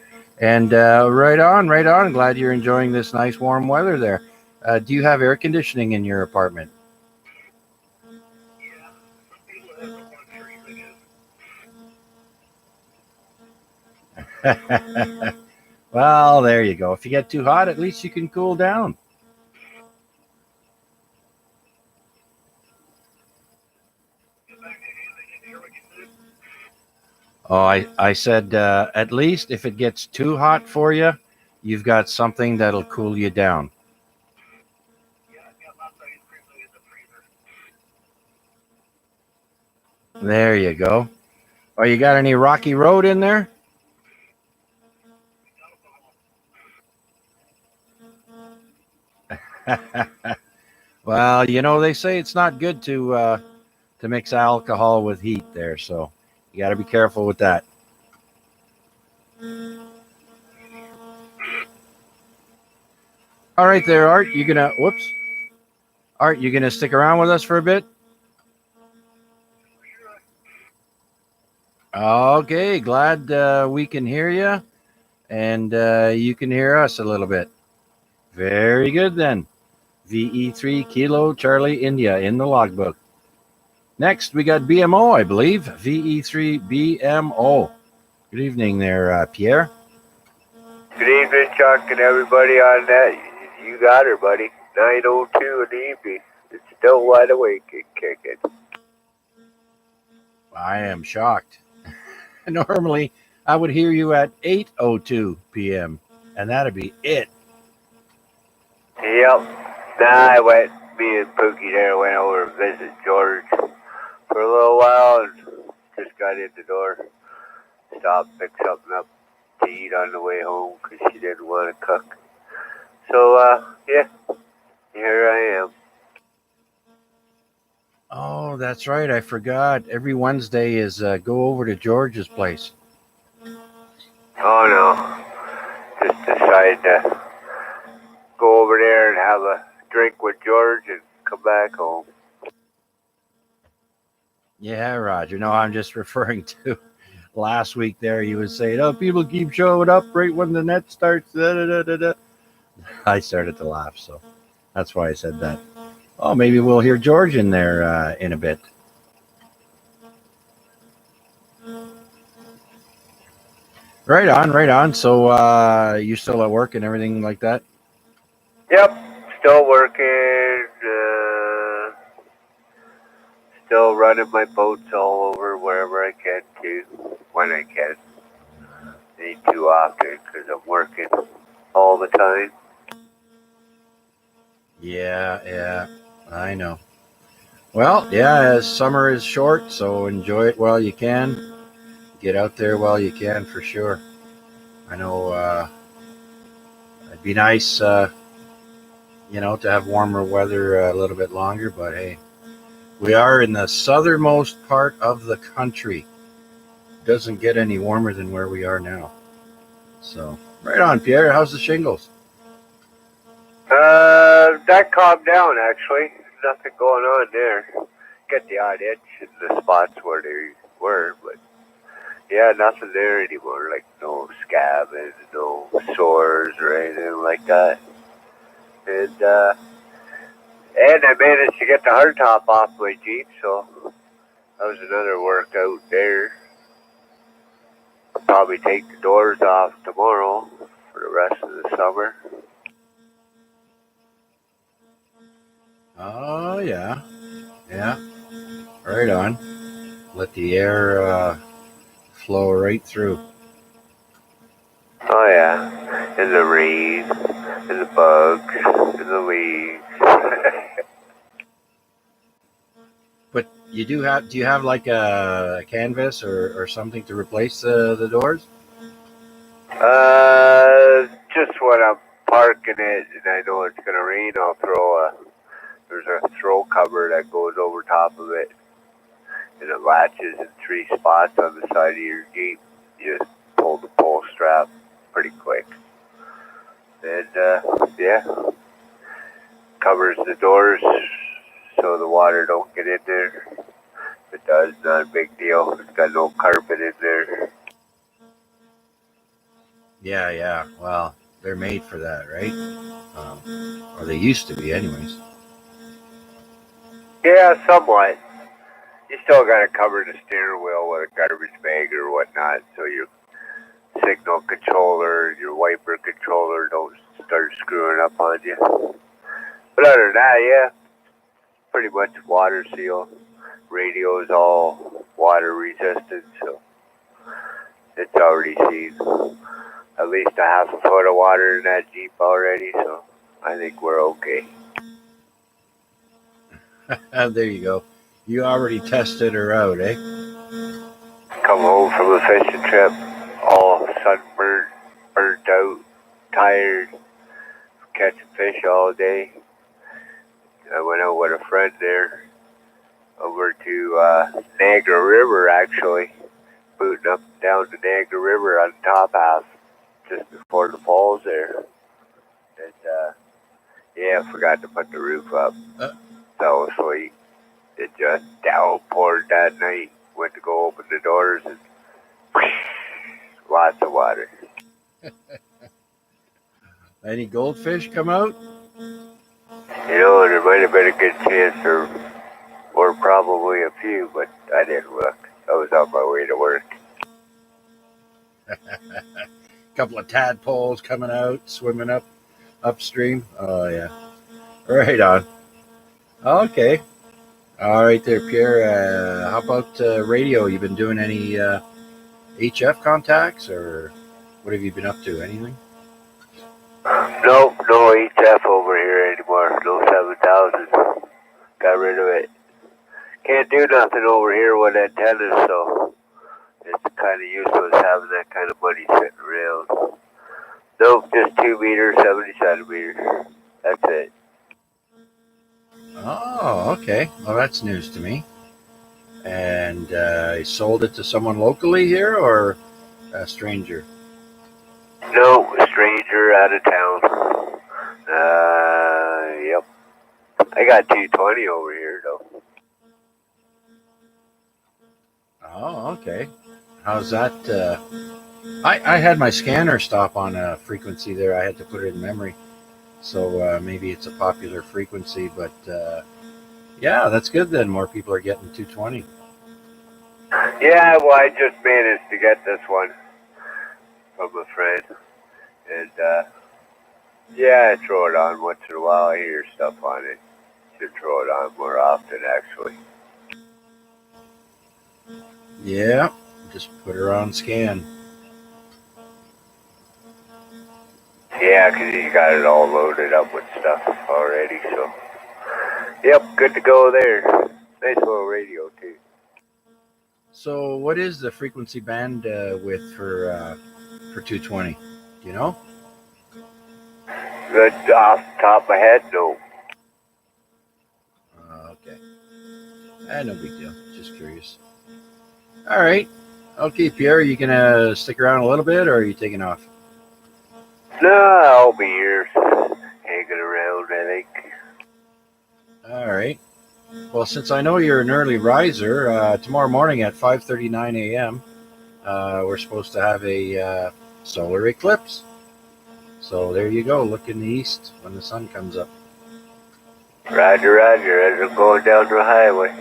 And right on, right on. Glad you're enjoying this nice warm weather there. Do you have air conditioning in your apartment? Well, there you go. If you get too hot, at least you can cool down. Oh, I said at least if it gets too hot for you, you've got something that'll cool you down. There you go. Oh, you got any Rocky Road in there? Well, you know, they say it's not good to mix alcohol with heat there, so you got to be careful with that. All right there, Art, Art, you gonna stick around with us for a bit? Okay, glad we can hear you, and you can hear us a little bit. Very good then. VE3 Kilo Charlie India in the logbook. Next, we got BMO, I believe. VE3 BMO. Good evening there, Pierre. Good evening, Chuck, and everybody on that. You got her, buddy. 9:02 in the evening. It's still wide awake and kicking. I am shocked. Normally, I would hear you at 8:02 p.m., and that'd be it. Yep. Me and Pookie there went over to visit George for a little while and just got in the door. Stopped, picked something up to eat on the way home because she didn't want to cook. So, yeah, here I am. Oh, that's right. I forgot. Every Wednesday is go over to George's place. Oh, no. Just decided to go over there and have a drink with George and come back home. Yeah, Roger. No, I'm just referring to last week there. You would say, oh, people keep showing up right when the net starts. Da, da, da, da, da. I started to laugh, so that's why I said that. Oh, maybe we'll hear George in there in a bit. Right on, right on. So you still at work and everything like that? Yep, still working, still running my boats all over wherever I can too, when I can. Ain't too often because I'm working all the time. Yeah, I know. Well, yeah, as summer is short, so enjoy it while you can. Get out there while you can, for sure. I know it'd be nice, to have warmer weather a little bit longer, but hey, we are in the southernmost part of the country. Doesn't get any warmer than where we are now. So right on, Pierre. How's the shingles? That calmed down actually. Nothing going on there. Get the odd itch in the spots where they were, but yeah, nothing there anymore. Like no scab and no sores or anything like that. And I managed to get the hardtop off my Jeep, so that was another workout there. I'll probably take the doors off tomorrow for the rest of the summer. Oh yeah, yeah. Right on. Let the air flow right through. Oh yeah, and the rain, and the bugs, and the leaves. But you do you have like a canvas or something to replace the doors? Just when I'm parking it and I know it's gonna rain, there's a throw cover that goes over top of it, and it latches in 3 spots on the side of your Jeep. You just pull the pull strap pretty quick. And, yeah, covers the doors so the water don't get in there. If it does, not a big deal. It's got no carpet in there. Yeah. Well, they're made for that, right? Or they used to be, anyways. Yeah, somewhat. You still gotta cover the steering wheel with a garbage bag or whatnot, so your signal controller, your wiper controller don't start screwing up on you. But other than that, yeah, pretty much water seal. Radio is all water resistant, so it's already seen at least a half a foot of water in that Jeep already, so I think we're okay. There you go. You already tested her out, eh? Come home from a fishing trip, all sunburnt, burnt out, tired, catching fish all day. I went out with a friend there over to Niagara River, actually, booting up and down the Niagara River on the top half, just before the falls there. And yeah, I forgot to put the roof up. Fell asleep. It just downpoured that night. Went to go open the doors and lots of water. Any goldfish come out? You know, there might have been a good chance or probably a few, but I didn't look. I was on my way to work. Couple of tadpoles coming out, swimming upstream. Oh yeah. Right on. Okay. All right there, Pierre. How about radio? You been doing any HF contacts, or what have you been up to? Anything? No HF over here anymore. No 7000. Got rid of it. Can't do nothing over here with antennas, so it's kind of useless having that kind of money sitting around. Nope, just 2 meters, 70 centimeters. That's it. Oh, okay. Well, that's news to me. And you sold it to someone locally here, or a stranger? No, a stranger out of town. Yep. I got 220 over here, though. Oh, okay. How's that? I had my scanner stop on a frequency there. I had to put it in memory. So maybe it's a popular frequency, but yeah, that's good then. More people are getting 220. Yeah, well, I just managed to get this one from a friend. And, yeah, I throw it on once in a while. I hear stuff on it. Should throw it on more often, actually. Yeah, just put her on scan. Yeah, because you got it all loaded up with stuff already, so. Yep, good to go there. Nice little radio, too. So what is the frequency band width for 220? Do you know? Good off the top of my head, no. Okay. No big deal. Just curious. All right. Okay, Pierre, are you going to stick around a little bit, or are you taking off? No, I'll be here hanging around, I think. All right. Well, since I know you're an early riser, tomorrow morning at 5:39 a.m., we're supposed to have a solar eclipse. So there you go. Look in the east when the sun comes up. Roger, roger, as I'm going down the highway.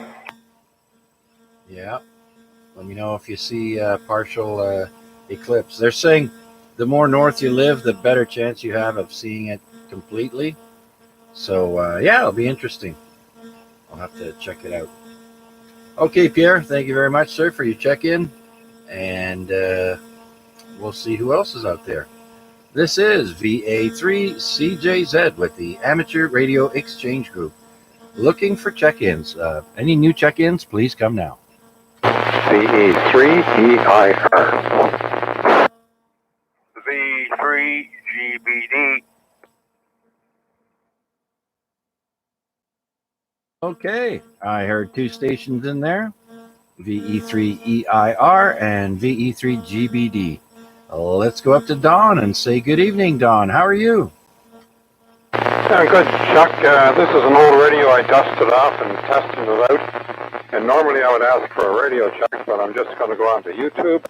Yeah. Let me know if you see partial eclipse. They're saying the more north you live, the better chance you have of seeing it completely. So yeah, it'll be interesting. I'll have to check it out. Okay, Pierre, thank you very much, sir, for your check-in. And we'll see who else is out there. This is VA3CJZ with the Amateur Radio Exchange Group. Looking for check-ins. Any new check-ins, please come now. VE3EIR. V3GBD. Okay, I heard two stations in there, VE3EIR and VE3GBD. Let's go up to Don and say good evening, Don. How are you? Good, Chuck. This is an old radio I dusted off and tested it out. And normally I would ask for a radio check, but I'm just going to go onto YouTube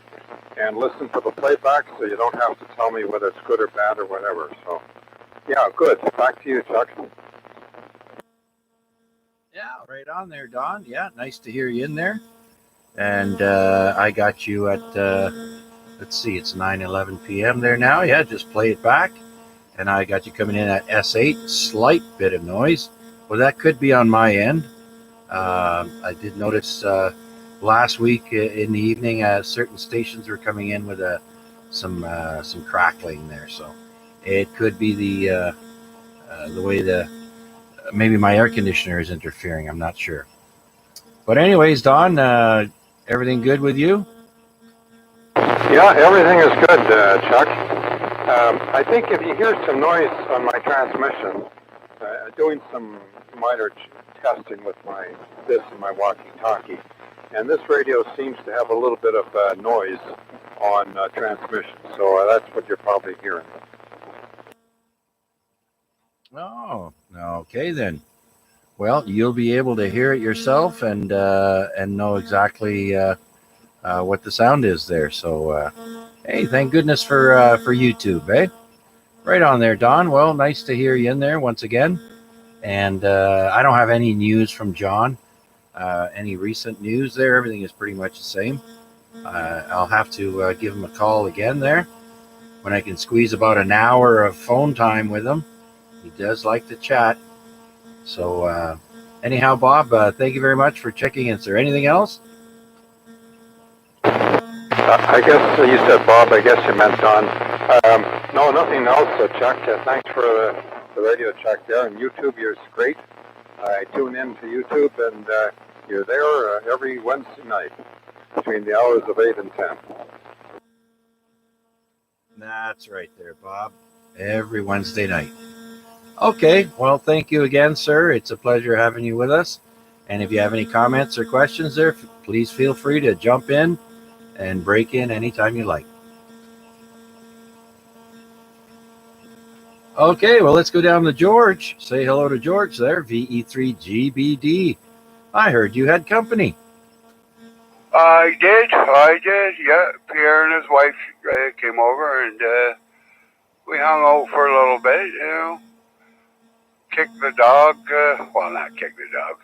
and listen to the playback so you don't have to tell me whether it's good or bad or whatever. So, yeah, good. Back to you, Chuck. Yeah, right on there, Don. Yeah, nice to hear you in there. And I got you at, let's see, it's 9:11 p.m. there now. Yeah, just play it back. And I got you coming in at S8, slight bit of noise. Well, that could be on my end. I did notice last week in the evening, certain stations were coming in with some crackling there. So it could be the way maybe my air conditioner is interfering. I'm not sure. But anyways, Don, everything good with you? Yeah, everything is good, Chuck. I think if you hear some noise on my transmission, doing some minor testing with my walkie-talkie, and this radio seems to have a little bit of noise on transmission, so that's what you're probably hearing. Oh, okay then. Well, you'll be able to hear it yourself and know exactly what the sound is there. So, hey, thank goodness for YouTube, eh? Right on there, Don. Well, nice to hear you in there once again. And I don't have any news from John. Any recent news there? Everything is pretty much the same. I'll have to give him a call again there when I can squeeze about an hour of phone time with him. He does like to chat. So anyhow, Bob, thank you very much for checking in, sir. Anything else? I guess you said Bob. I guess you meant Don. No, nothing else, Chuck. Thanks for the radio check there. And YouTube, you're great. I tune in to YouTube, and you're there every Wednesday night between the hours of 8 and 10. That's right there, Bob. Every Wednesday night. Okay, well, thank you again, sir. It's a pleasure having you with us. And if you have any comments or questions there, please feel free to jump in and break in anytime you like. Okay, well, let's go down to George. Say hello to George there, VE3GBD. I heard you had company. I did, yeah. Pierre and his wife came over and we hung out for a little bit, kick the dog, well, not kick the dog,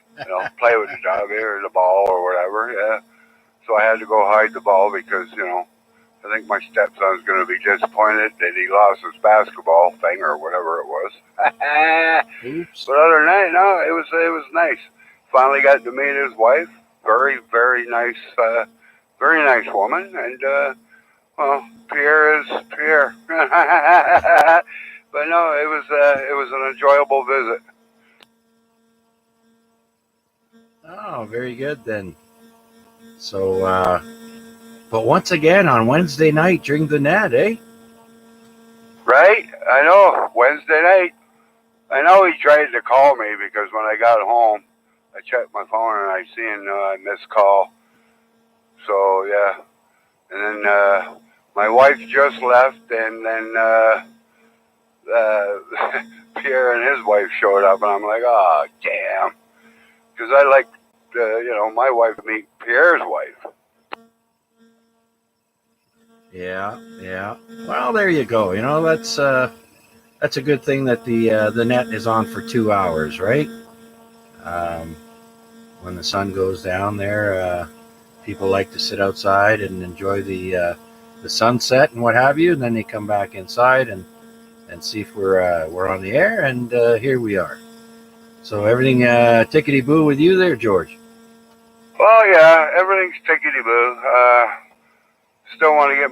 play with the dog or the ball or whatever, yeah. So I had to go hide the ball because, I think my stepson's going to be disappointed that he lost his basketball thing or whatever it was. Oops. But other than that, no, it was nice. Finally got to meet his wife. Very, very nice woman. And, well, Pierre is Pierre. But no, it was an enjoyable visit. Oh, very good then. So, but once again on Wednesday night during the net, eh? Right? I know. Wednesday night. I know he tried to call me because when I got home, I checked my phone and I seen a missed call. So, yeah. And then my wife just left, and then Pierre and his wife showed up, and I'm like, oh, damn. Because I like, my wife to meet Pierre's wife. Yeah, yeah. Well, there you go. That's a good thing that the net is on for 2 hours, right? When the sun goes down there, people like to sit outside and enjoy the sunset and what have you, and then they come back inside and see if we're on the air, and here we are. So everything tickety boo with you there, George? Well, yeah, everything's tickety boo. Still want to get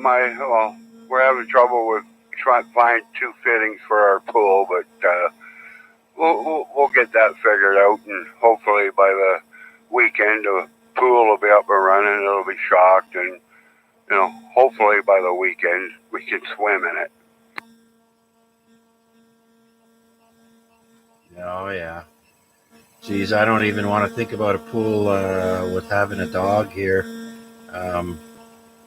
we're having trouble with trying to find 2 fittings for our pool, but we'll get that figured out, and hopefully by the weekend the pool will be up and running. It'll be shocked, and hopefully by the weekend we can swim in it. Oh yeah. Geez, I don't even want to think about a pool with having a dog here,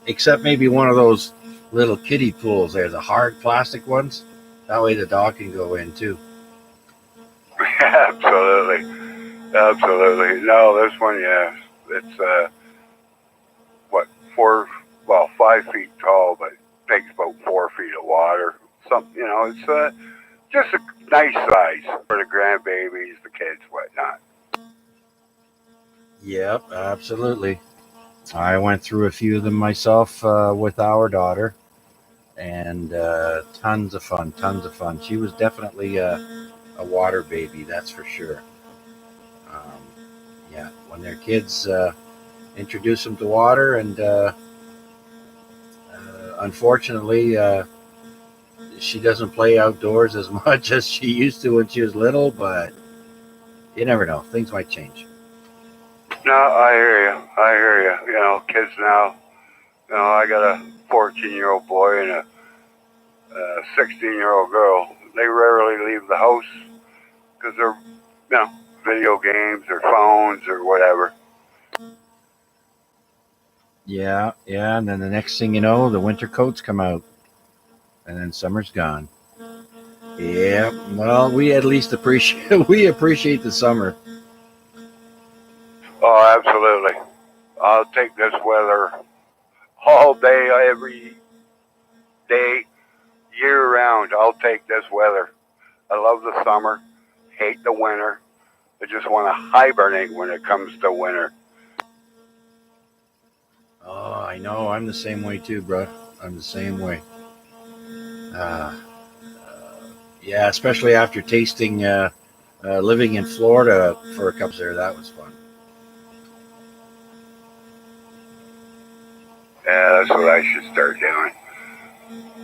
except maybe one of those little kiddie pools there, the hard plastic ones. That way the dog can go in too. Absolutely. No, this one, yeah, it's 5 feet tall, but takes about 4 feet of water. It's just a nice size for the grandbabies, the kids, whatnot. Yep, absolutely. I went through a few of them myself with our daughter, and tons of fun. She was definitely a water baby, that's for sure. Yeah, when their kids introduce them to water, and unfortunately, she doesn't play outdoors as much as she used to when she was little, but you never know. Things might change. No, I hear you. Kids now, I got a 14-year-old boy and a 16-year-old girl. They rarely leave the house because they're, video games or phones or whatever. Yeah, and then the next thing you know, the winter coats come out, and then summer's gone. Yeah, well, we at least appreciate the summer. Oh, absolutely. I'll take this weather all day, every day, year round. I'll take this weather. I love the summer, hate the winter. I just want to hibernate when it comes to winter. Oh, I know. I'm the same way too, bro. I'm the same way. Yeah, especially after tasting living in Florida for a couple there. That was fun. Yeah, that's what I should start doing.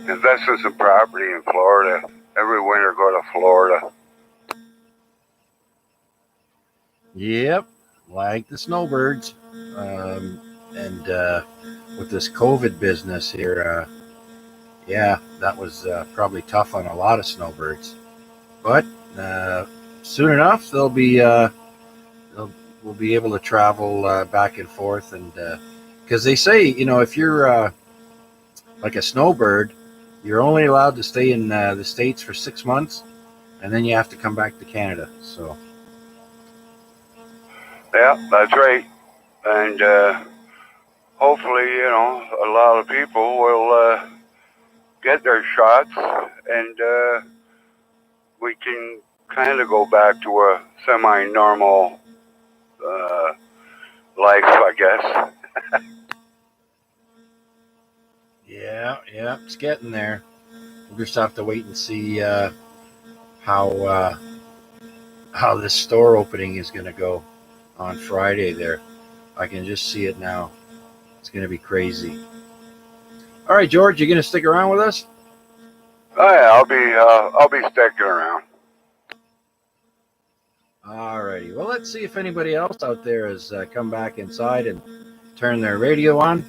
Invest in some property in Florida. Every winter go to Florida. Yep, like the snowbirds. And with this COVID business here, yeah, that was probably tough on a lot of snowbirds. But soon enough, we'll be able to travel back and forth, and because they say, if you're like a snowbird, you're only allowed to stay in the States for 6 months, and then you have to come back to Canada. So. Yeah, that's right. And hopefully, a lot of people will get their shots, and we can kind of go back to a semi-normal life, I guess. Yeah, it's getting there. We'll just have to wait and see how this store opening is going to go on Friday there. I can just see it now. It's going to be crazy. All right, George, you going to stick around with us? Oh yeah, I'll be sticking around. All righty. Well, let's see if anybody else out there has come back inside and turned their radio on.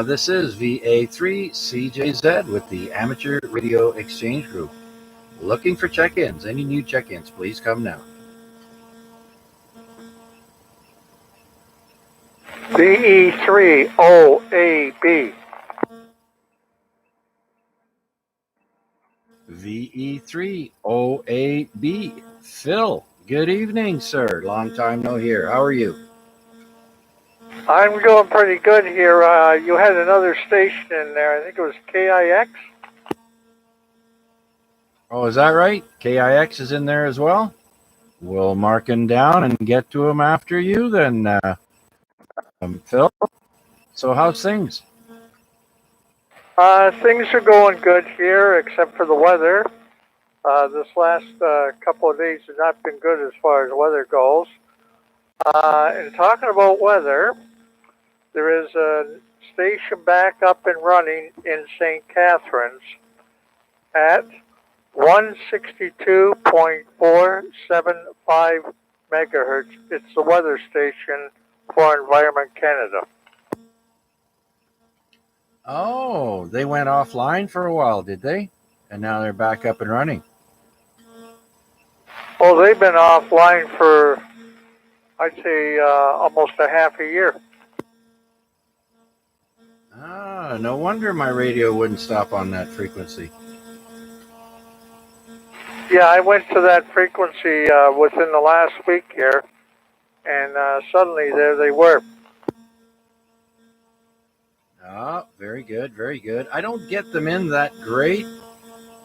This is VA3CJZ with the Amateur Radio Exchange Group. Looking for check-ins. Any new check-ins, please come now. VE3OAB. VE3OAB. Phil, good evening, sir. Long time no hear. How are you? I'm doing pretty good here. You had another station in there. I think it was KIX. Oh, is that right? KIX is in there as well? We'll mark him down and get to him after you then, Phil. So how's things? Things are going good here, except for the weather. This last couple of days have not been good as far as weather goes. And talking about weather, there is a station back up and running in St. Catharines at 162.475 megahertz. It's the weather station for Environment Canada. Oh, they went offline for a while, did they? And now they're back up and running. Well, they've been offline for, I'd say, almost a half a year. Ah, no wonder my radio wouldn't stop on that frequency. Yeah, I went to that frequency within the last week here, and suddenly there they were. Ah, very good, very good. I don't get them in that great.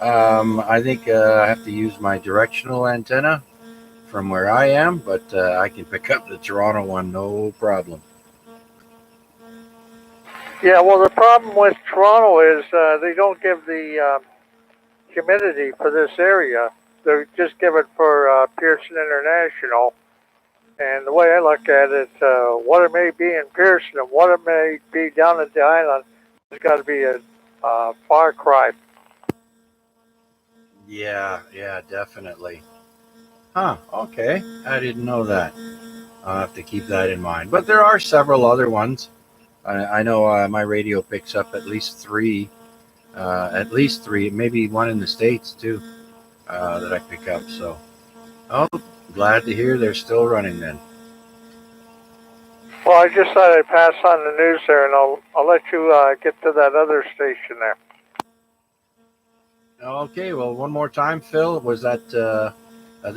I think I have to use my directional antenna from where I am, but I can pick up the Toronto one, no problem. Yeah, well, the problem with Toronto is they don't give the humidity for this area. They just give it for Pearson International. And the way I look at it, what it may be in Pearson and what it may be down at the island, has got to be a far cry. Yeah, definitely. Huh, okay. I didn't know that. I'll have to keep that in mind. But there are several other ones. I know my radio picks up at least three, maybe one in the States too, that I pick up. So, glad to hear they're still running then. Well, I just thought I'd pass on the news there, and I'll let you get to that other station there. Okay, well, one more time, Phil. Was that the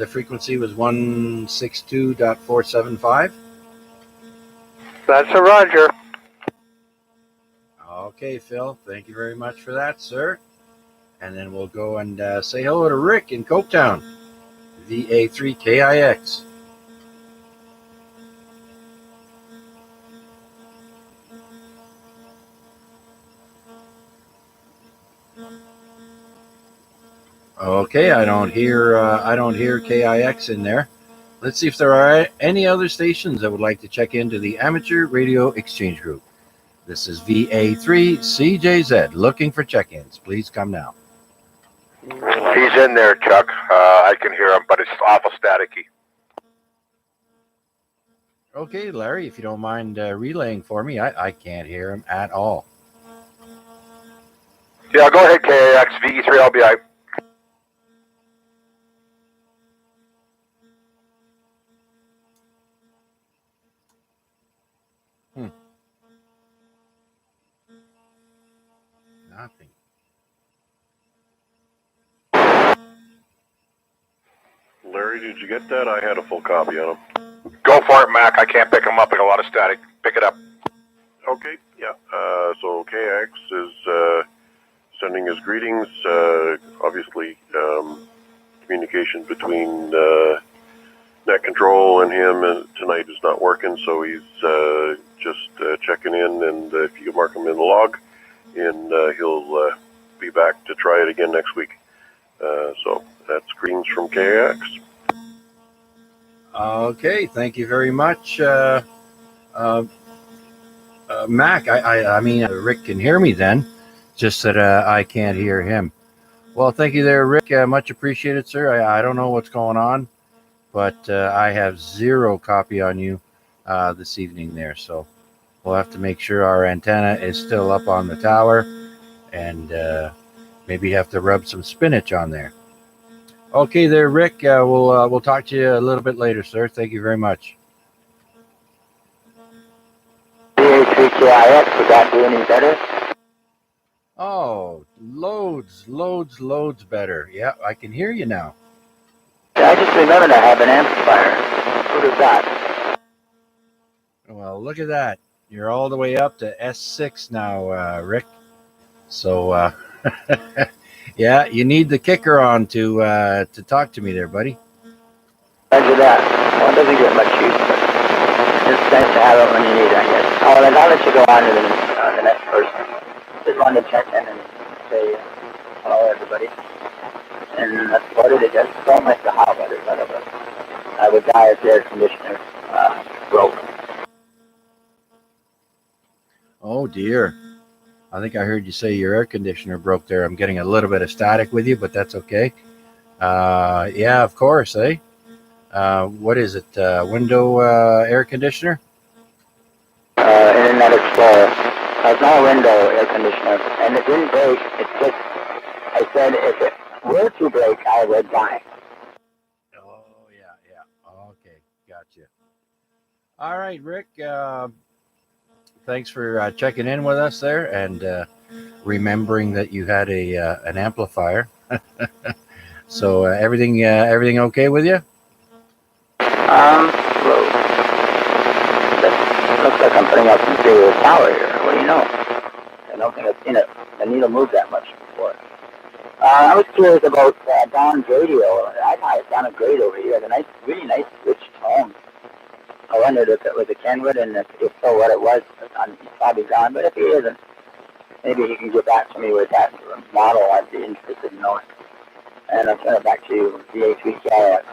frequency was 162.475? That's a Roger. Okay, Phil. Thank you very much for that, sir. And then we'll go and say hello to Rick in Coketown, VA3KIX. Okay, I don't hear KIX in there. Let's see if there are any other stations that would like to check into the Amateur Radio Exchange Group. This is VA3CJZ looking for check-ins. Please come now. He's in there, Chuck. I can hear him, but it's awful staticky. Okay, Larry, if you don't mind relaying for me, I can't hear him at all. Yeah, go ahead, KAX, VE3, I'll be right. Nothing. Larry, did you get that? I had a full copy on him. Go for it, Mac. I can't pick him up. I got a lot of static. Pick it up. Okay, yeah. So KX is sending his greetings. Obviously, communication between net control and him tonight is not working, so he's just checking in, and if you mark him in the log, and he'll be back to try it again next week. So that's greetings from KX. Okay, thank you very much, Mac. I mean, Rick can hear me then, just that I can't hear him. Well, thank you there, Rick. Much appreciated, sir. I don't know what's going on, but I have zero copy on you this evening there, so we'll have to make sure our antenna is still up on the tower, and maybe have to rub some spinach on there. Okay there, Rick. We'll talk to you a little bit later, sir. Thank you very much. VA3KIX, would that do any better? Oh, Loads better. Yeah, I can hear you now. I just remembered I have an amplifier. What is that? Well, look at that. You're all the way up to S6 now, Rick. So, yeah, you need the kicker on to talk to me there, buddy. Roger that. Well, it doesn't get much use, but it's nice to have it when you need it, I guess. Oh, and I'll let you go on to the next person. Just wanted to check in and say hello, everybody. And that's about it, I guess. Don't miss the hot weather, but I would die if the air conditioner broke. Oh, dear. I think I heard you say your air conditioner broke there. I'm getting a little bit of static with you, but that's okay. Yeah, of course, eh? What is it? Window air conditioner? Internet Explorer. It's not a window air conditioner, and it didn't break. It's just, I said if it were to break, I would die. Oh, yeah. Okay, gotcha. All right, Rick. Thanks for checking in with us there and remembering that you had an amplifier. So everything okay with you? Well, looks like I'm putting out some serious power here. What do you know? I don't think I've seen the needle move that much before. I was curious about Don's radio. I thought it sounded great over here. It had a really nice rich tone. I wondered if it was a Kenwood, and if so, what it was. He's probably gone, but if he isn't, maybe he can get back to me with that model. I'd be interested in knowing. And I'll turn it back to you, VA3 Cadillac.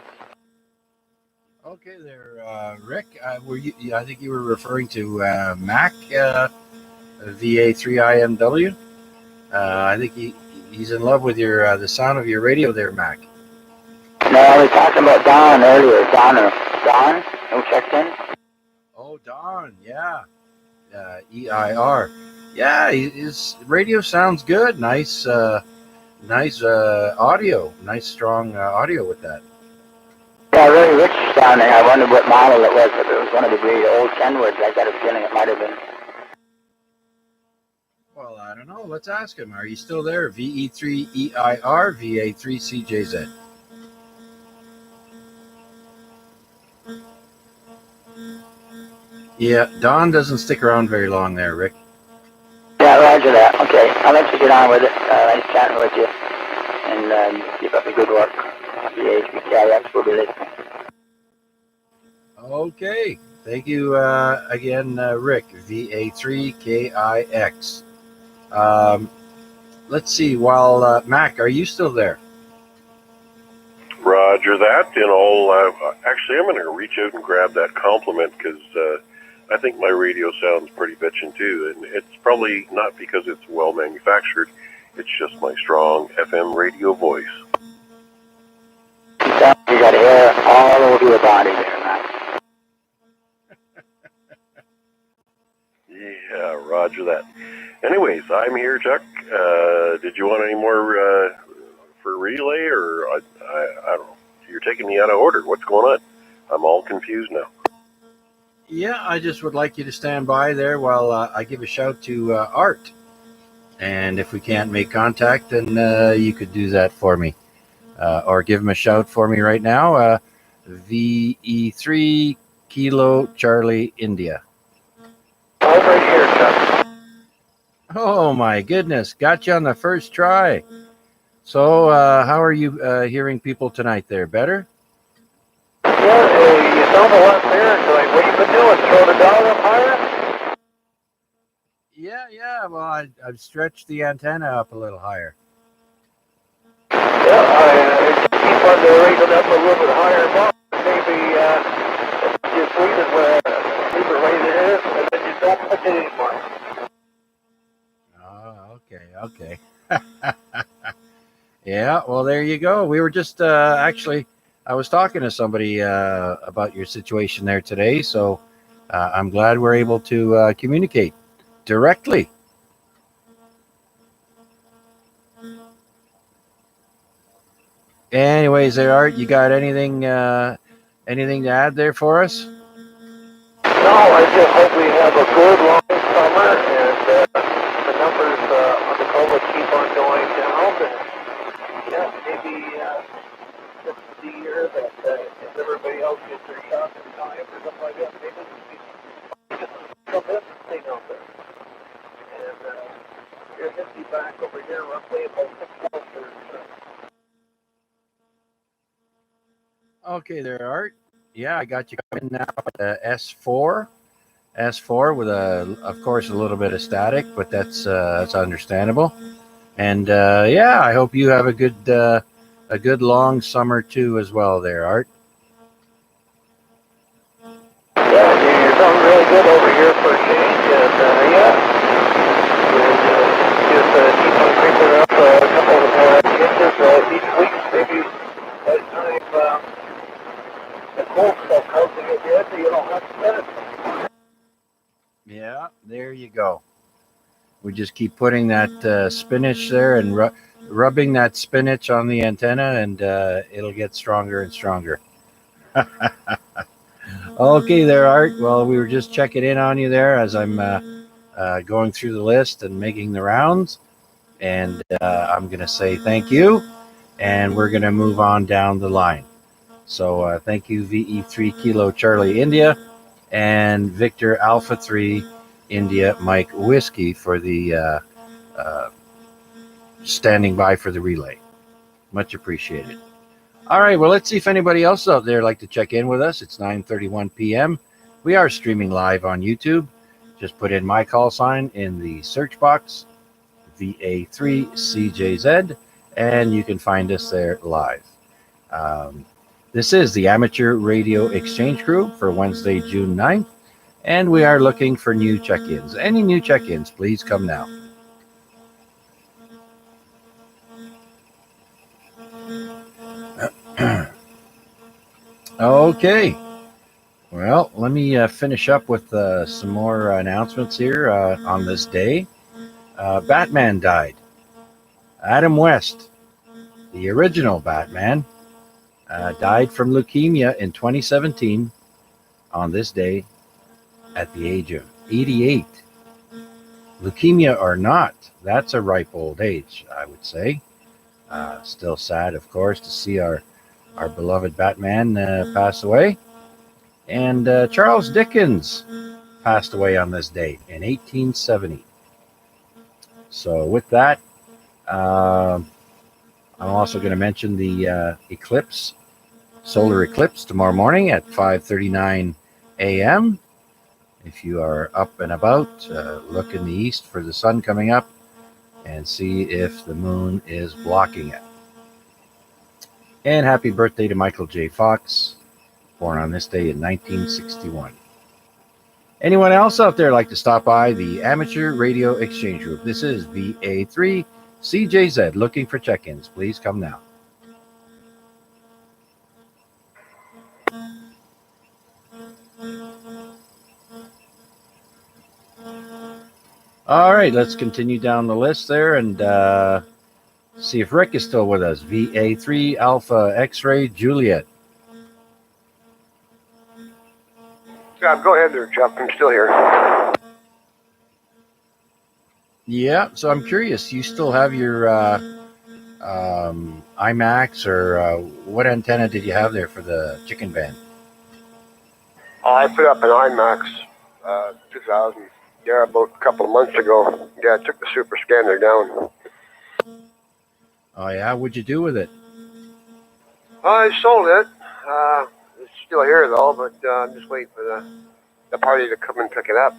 Okay there, Rick. Were you? I think you were referring to Mac VA3IMW. I think he's in love with your the sound of your radio there, Mac. No, I was talking about Don earlier. Don, who checked in? Oh, Don, yeah. EIR. Yeah, his radio sounds good. Nice audio. Nice strong audio with that. Yeah, really rich sounding. I wondered what model it was. If it was one of the really old Kenwoods, I got a feeling it might have been. Well, I don't know. Let's ask him. Are you still there? VE3EIR, VA3CJZ. Yeah, Don doesn't stick around very long there, Rick. Yeah, roger that. Okay, I'll let you get on with it. Nice chatting with you. And keep up the good work. VA3KIX will be listening. Okay. Thank you again, Rick. VA3KIX. Let's see. While Mac, are you still there? Roger that. Actually, I'm going to reach out and grab that compliment because I think my radio sounds pretty bitchin' too, and it's probably not because it's well manufactured. It's just my strong FM radio voice. You got hair all over your body there, Matt. Yeah, roger that. Anyways, I'm here, Chuck. Did you want any more for relay, or I don't know. You're taking me out of order. What's going on? I'm all confused now. Yeah, I just would like you to stand by there while I give a shout to Art. And if we can't make contact, then you could do that for me. Or give him a shout for me right now. VE3 Kilo Charlie India. Over here, Chuck. Oh my goodness, got you on the first try. So how are you hearing people tonight there? Better? Yeah, you sound a lot better tonight. What have you been doing? Throw the dial up higher? Yeah. Well, I've stretched the antenna up a little higher. Yeah, I keep on raise it up a little bit higher now. Maybe just leave it right there, and then you don't touch it anymore. Oh, okay. Yeah, well, there you go. We were just actually, I was talking to somebody about your situation there today, so I'm glad we're able to communicate directly. Anyways, there, Art, you got anything to add there for us? No, I just hope we have a good long summer, and the numbers on the COVID keep on going else gets their shot in time or something like that, maybe some business thing out there. And you're 50 back over here, roughly about 6 kilometers. Okay, there, Art. Yeah, I got you coming now at S4. S4 with of course, a little bit of static, but that's understandable. And yeah, I hope you have a good long summer too as well, there, Art. Yeah, you're doing really good over here for a change, and yeah, just keep on creeping up a couple of more inches each week, maybe by the time the cold stuff comes to get you in, you don't have to spend it. Yeah, there you go. We just keep putting that spinach there and rubbing that spinach on the antenna, and it'll get stronger and stronger. Okay, there, Art. Well, we were just checking in on you there as I'm going through the list and making the rounds. And I'm going to say thank you, and we're going to move on down the line. So thank you, VE3 Kilo Charlie India and Victor Alpha 3 India Mike Whiskey for the standing by for the relay. Much appreciated. All right, well, let's see if anybody else out there like to check in with us. It's 9:31 p.m. We are streaming live on YouTube. Just put in my call sign in the search box, VA3CJZ, and you can find us there live. This is the Amateur Radio Exchange Group for Wednesday, June 9th, and we are looking for new check-ins. Any new check-ins, please come now. Okay. Well, let me finish up with some more announcements here on this day. Batman died. Adam West, the original Batman, died from leukemia in 2017 on this day at the age of 88. Leukemia or not, that's a ripe old age, I would say. Still sad, of course, to see our beloved Batman pass away. And Charles Dickens passed away on this date in 1870. So with that, I'm also going to mention the eclipse, solar eclipse tomorrow morning at 5:39 a.m. If you are up and about, look in the east for the sun coming up and see if the moon is blocking it. And happy birthday to Michael J. Fox, born on this day in 1961. Anyone else out there like to stop by the Amateur Radio Exchange Group? This is VA3 CJZ looking for check-ins. Please come now. All right, let's continue down the list there and see if Rick is still with us. VA3 Alpha X-Ray Juliet. Yeah, go ahead there, Chuck. I'm still here. Yeah, so I'm curious. You still have your IMAX, or what antenna did you have there for the chicken band? I put up an IMAX 2000. Yeah, about a couple of months ago. Yeah, I took the super scanner down. Oh yeah, what'd you do with it? I sold it. It's still here though, but I'm just waiting for the party to come and pick it up.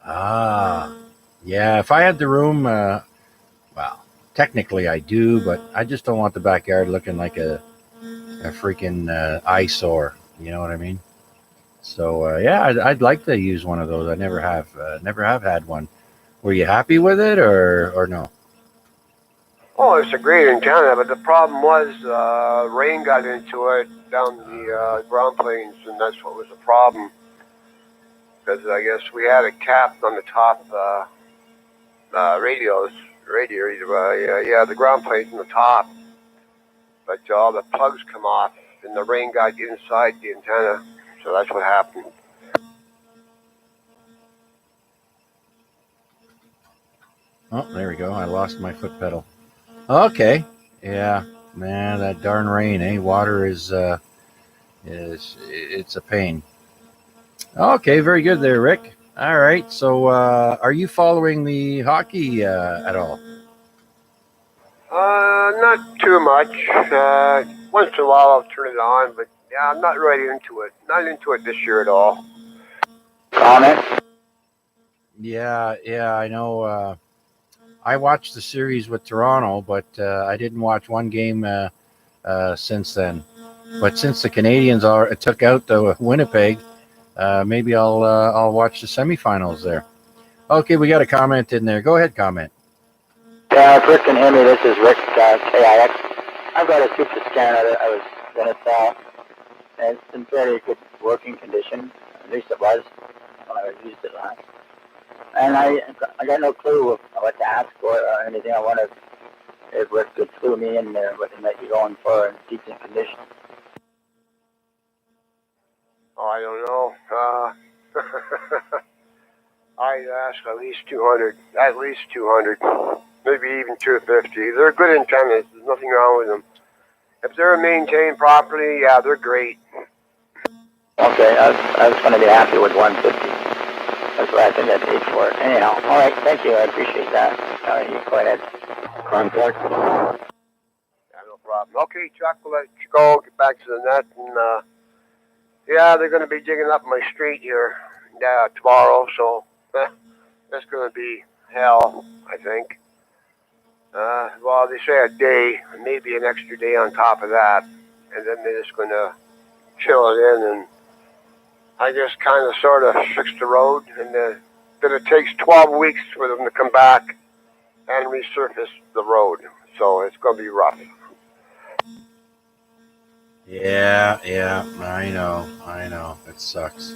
Ah, yeah. If I had the room, well, technically I do, but I just don't want the backyard looking like a freaking eyesore. You know what I mean? So yeah, I'd like to use one of those. I never have had one. Were you happy with it, or no? Oh, it's a great antenna, but the problem was rain got into it down the ground plains, and that's what was the problem. Because I guess we had it capped on the top radios, the ground planes on the top, but all the plugs come off, and the rain got inside the antenna, so that's what happened. Oh, there we go. I lost my foot pedal. Okay. Yeah. Man, that darn rain, eh? Water is it's a pain. Okay, very good there, Rick. All right, so are you following the hockey at all? Not too much. Once in a while I'll turn it on, but yeah, I'm not really into it. Not into it this year at all. Comment? Yeah, I know. I watched the series with Toronto, but I didn't watch one game since then. But since the Canadians took out the Winnipeg, maybe I'll watch the semifinals there. Okay, we got a comment in there. Go ahead, comment. Yeah, if Rick can hear me, this is Rick, KIX. I've got a super scanner that I was going to sell, and it's in fairly good working condition. At least it was when I used it last. And I got no clue of what to ask for or anything. I wanted if Rick could clue me in there what he might be going for and decent condition. Oh, I don't know. I'd ask at least 200. At least 200. Maybe even 250. They're good antennas. There's nothing wrong with them. If they're maintained properly, yeah, they're great. Okay, I was going to be happy with 150. That's what I think I paid for it. Anyhow, all right, thank you. I appreciate that. All right, you go ahead. Contact. Yeah, no problem. Okay, Chuck, we'll let you go. Get back to the net. And, yeah, they're going to be digging up my street here tomorrow, so that's going to be hell, I think. Well, they say a day, maybe an extra day on top of that, and then they're just going to fill it in and I guess kind of sort of fix the road, and then it takes 12 weeks for them to come back and resurface the road, so it's going to be rough. Yeah, I know. It sucks.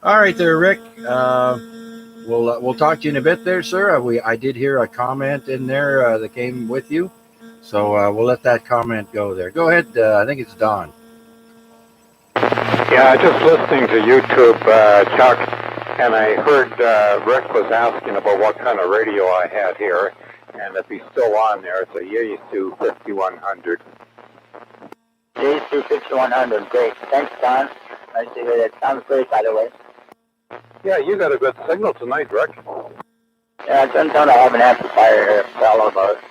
All right, there, Rick. We'll talk to you in a bit, there, sir. I did hear a comment in there that came with you, so we'll let that comment go there. Go ahead. I think it's Don. Yeah, just listening to YouTube, Chuck, and I heard Rick was asking about what kind of radio I had here, and if he's still on there, it's a Yaesu 5100. Yaesu 5100, great. Thanks, Don. Nice to hear that. Sounds great, by the way. Yeah, you got a good signal tonight, Rick. Yeah, it turns out I have an amplifier here. Tell about it.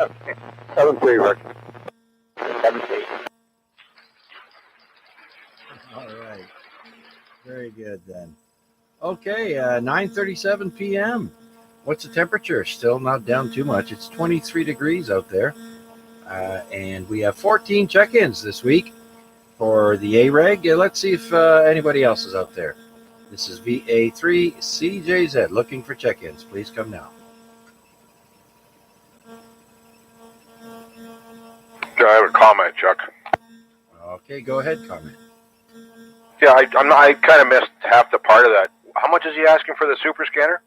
Okay. 7-3, Rick. 7-3. All right. Very good then. Okay, 9:37 p.m. What's the temperature? Still not down too much. It's 23 degrees out there. And we have 14 check-ins this week for the AREG. Let's see if anybody else is out there. This is VA3CJZ looking for check-ins. Please come now. I have a comment, Chuck. Okay, go ahead, comment. Yeah, I kind of missed half the part of that. How much is he asking for the super scanner?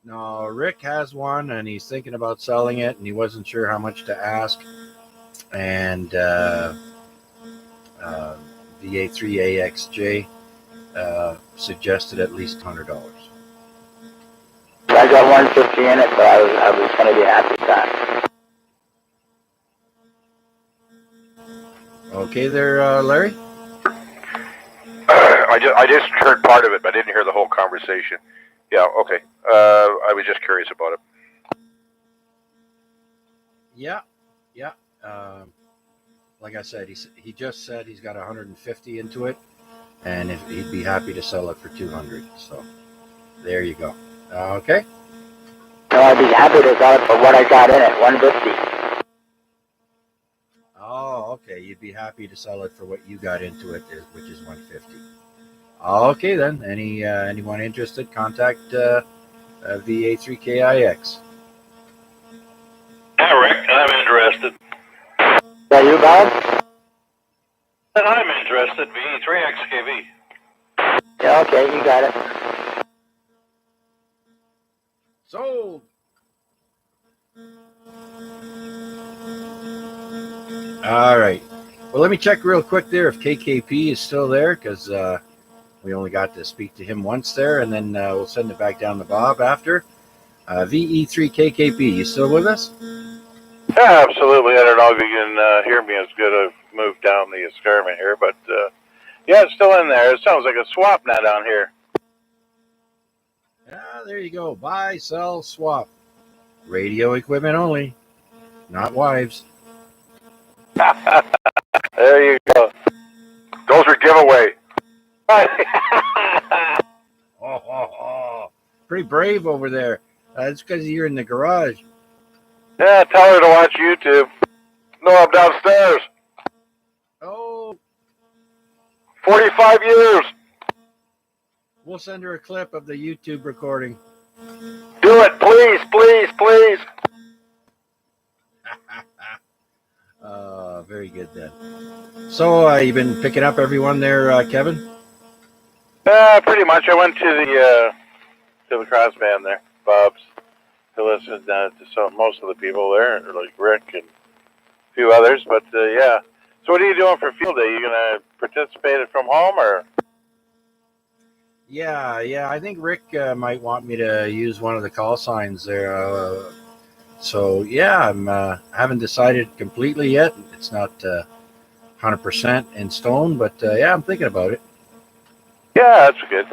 No, Rick has one, and he's thinking about selling it, and he wasn't sure how much to ask. And VA3AXJ suggested at least $100. I got 150 in it, so I was going to be happy with that. Okay there, Larry? I just heard part of it, but I didn't hear the whole conversation. Yeah, okay. I was just curious about it. Yeah. Like I said, he just said he's got 150 into it, and he'd be happy to sell it for 200. So there you go. Okay. No, I'd be happy to sell it for what I got in it, 150. Oh, okay. You'd be happy to sell it for what you got into it, which is 150. Okay, then. Anyone interested? Contact VA3KIX. Yeah, Rick, I'm interested. Yeah, you, Bob? And I'm interested. VE3XKV. Yeah, okay, you got it. Sold. All right. Well, let me check real quick there if KKP is still there, because we only got to speak to him once there, and then we'll send it back down to Bob after. VE3KKP, you still with us? Yeah, absolutely. I don't know if you can hear me as good. I've moved down the escarpment here, but yeah, it's still in there. It sounds like a swap net down here. Ah, there you go. Buy, sell, swap. Radio equipment only, not wives. There you go. Those are giveaway. Pretty brave over there. That's because you're in the garage. Yeah, tell her to watch YouTube. No, I'm downstairs. Oh, 45 years. we'll send her a clip of the YouTube recording. Do it, please, please, please. Very good then. So, you've been picking up everyone there, Kevin? Pretty much. I went to the cross band there, Bob's, to listen to most of the people there, like Rick and a few others. But yeah. So what are you doing for field day? You gonna participate from home or? Yeah. I think Rick might want me to use one of the call signs there. So yeah, I haven't decided completely yet. It's not 100% in stone, but yeah, I'm thinking about it. Yeah, that's good.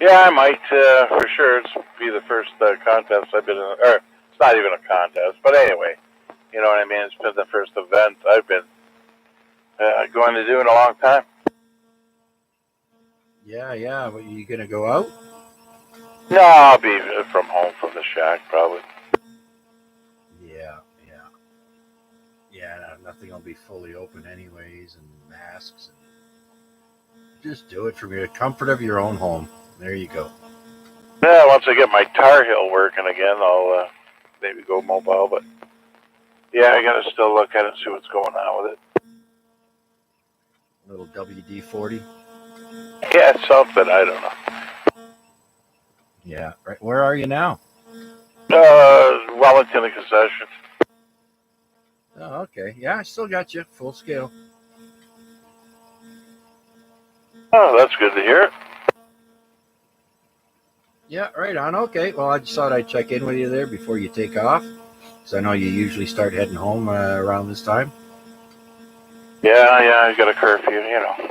Yeah, I might for sure. It's be the first contest I've been in, or it's not even a contest, but anyway, you know what I mean. It's been the first event I've been going to do in a long time. Yeah. What, you gonna go out? No, I'll be from home from the shack probably. Yeah. Nothing will be fully open anyways, and masks. And just do it from your comfort of your own home. There you go. Yeah, once I get my Tar Heel working again, I'll maybe go mobile. But yeah, I gotta still look at it and see what's going on with it. Little WD-40. Yeah, something, I don't know. Yeah, right. Where are you now? Wellington the concession. Oh, okay. Yeah, I still got you full scale. Oh, that's good to hear. Yeah, right on. Okay. Well, I just thought I'd check in with you there before you take off, because I know you usually start heading home around this time. Yeah, I got a curfew, you know.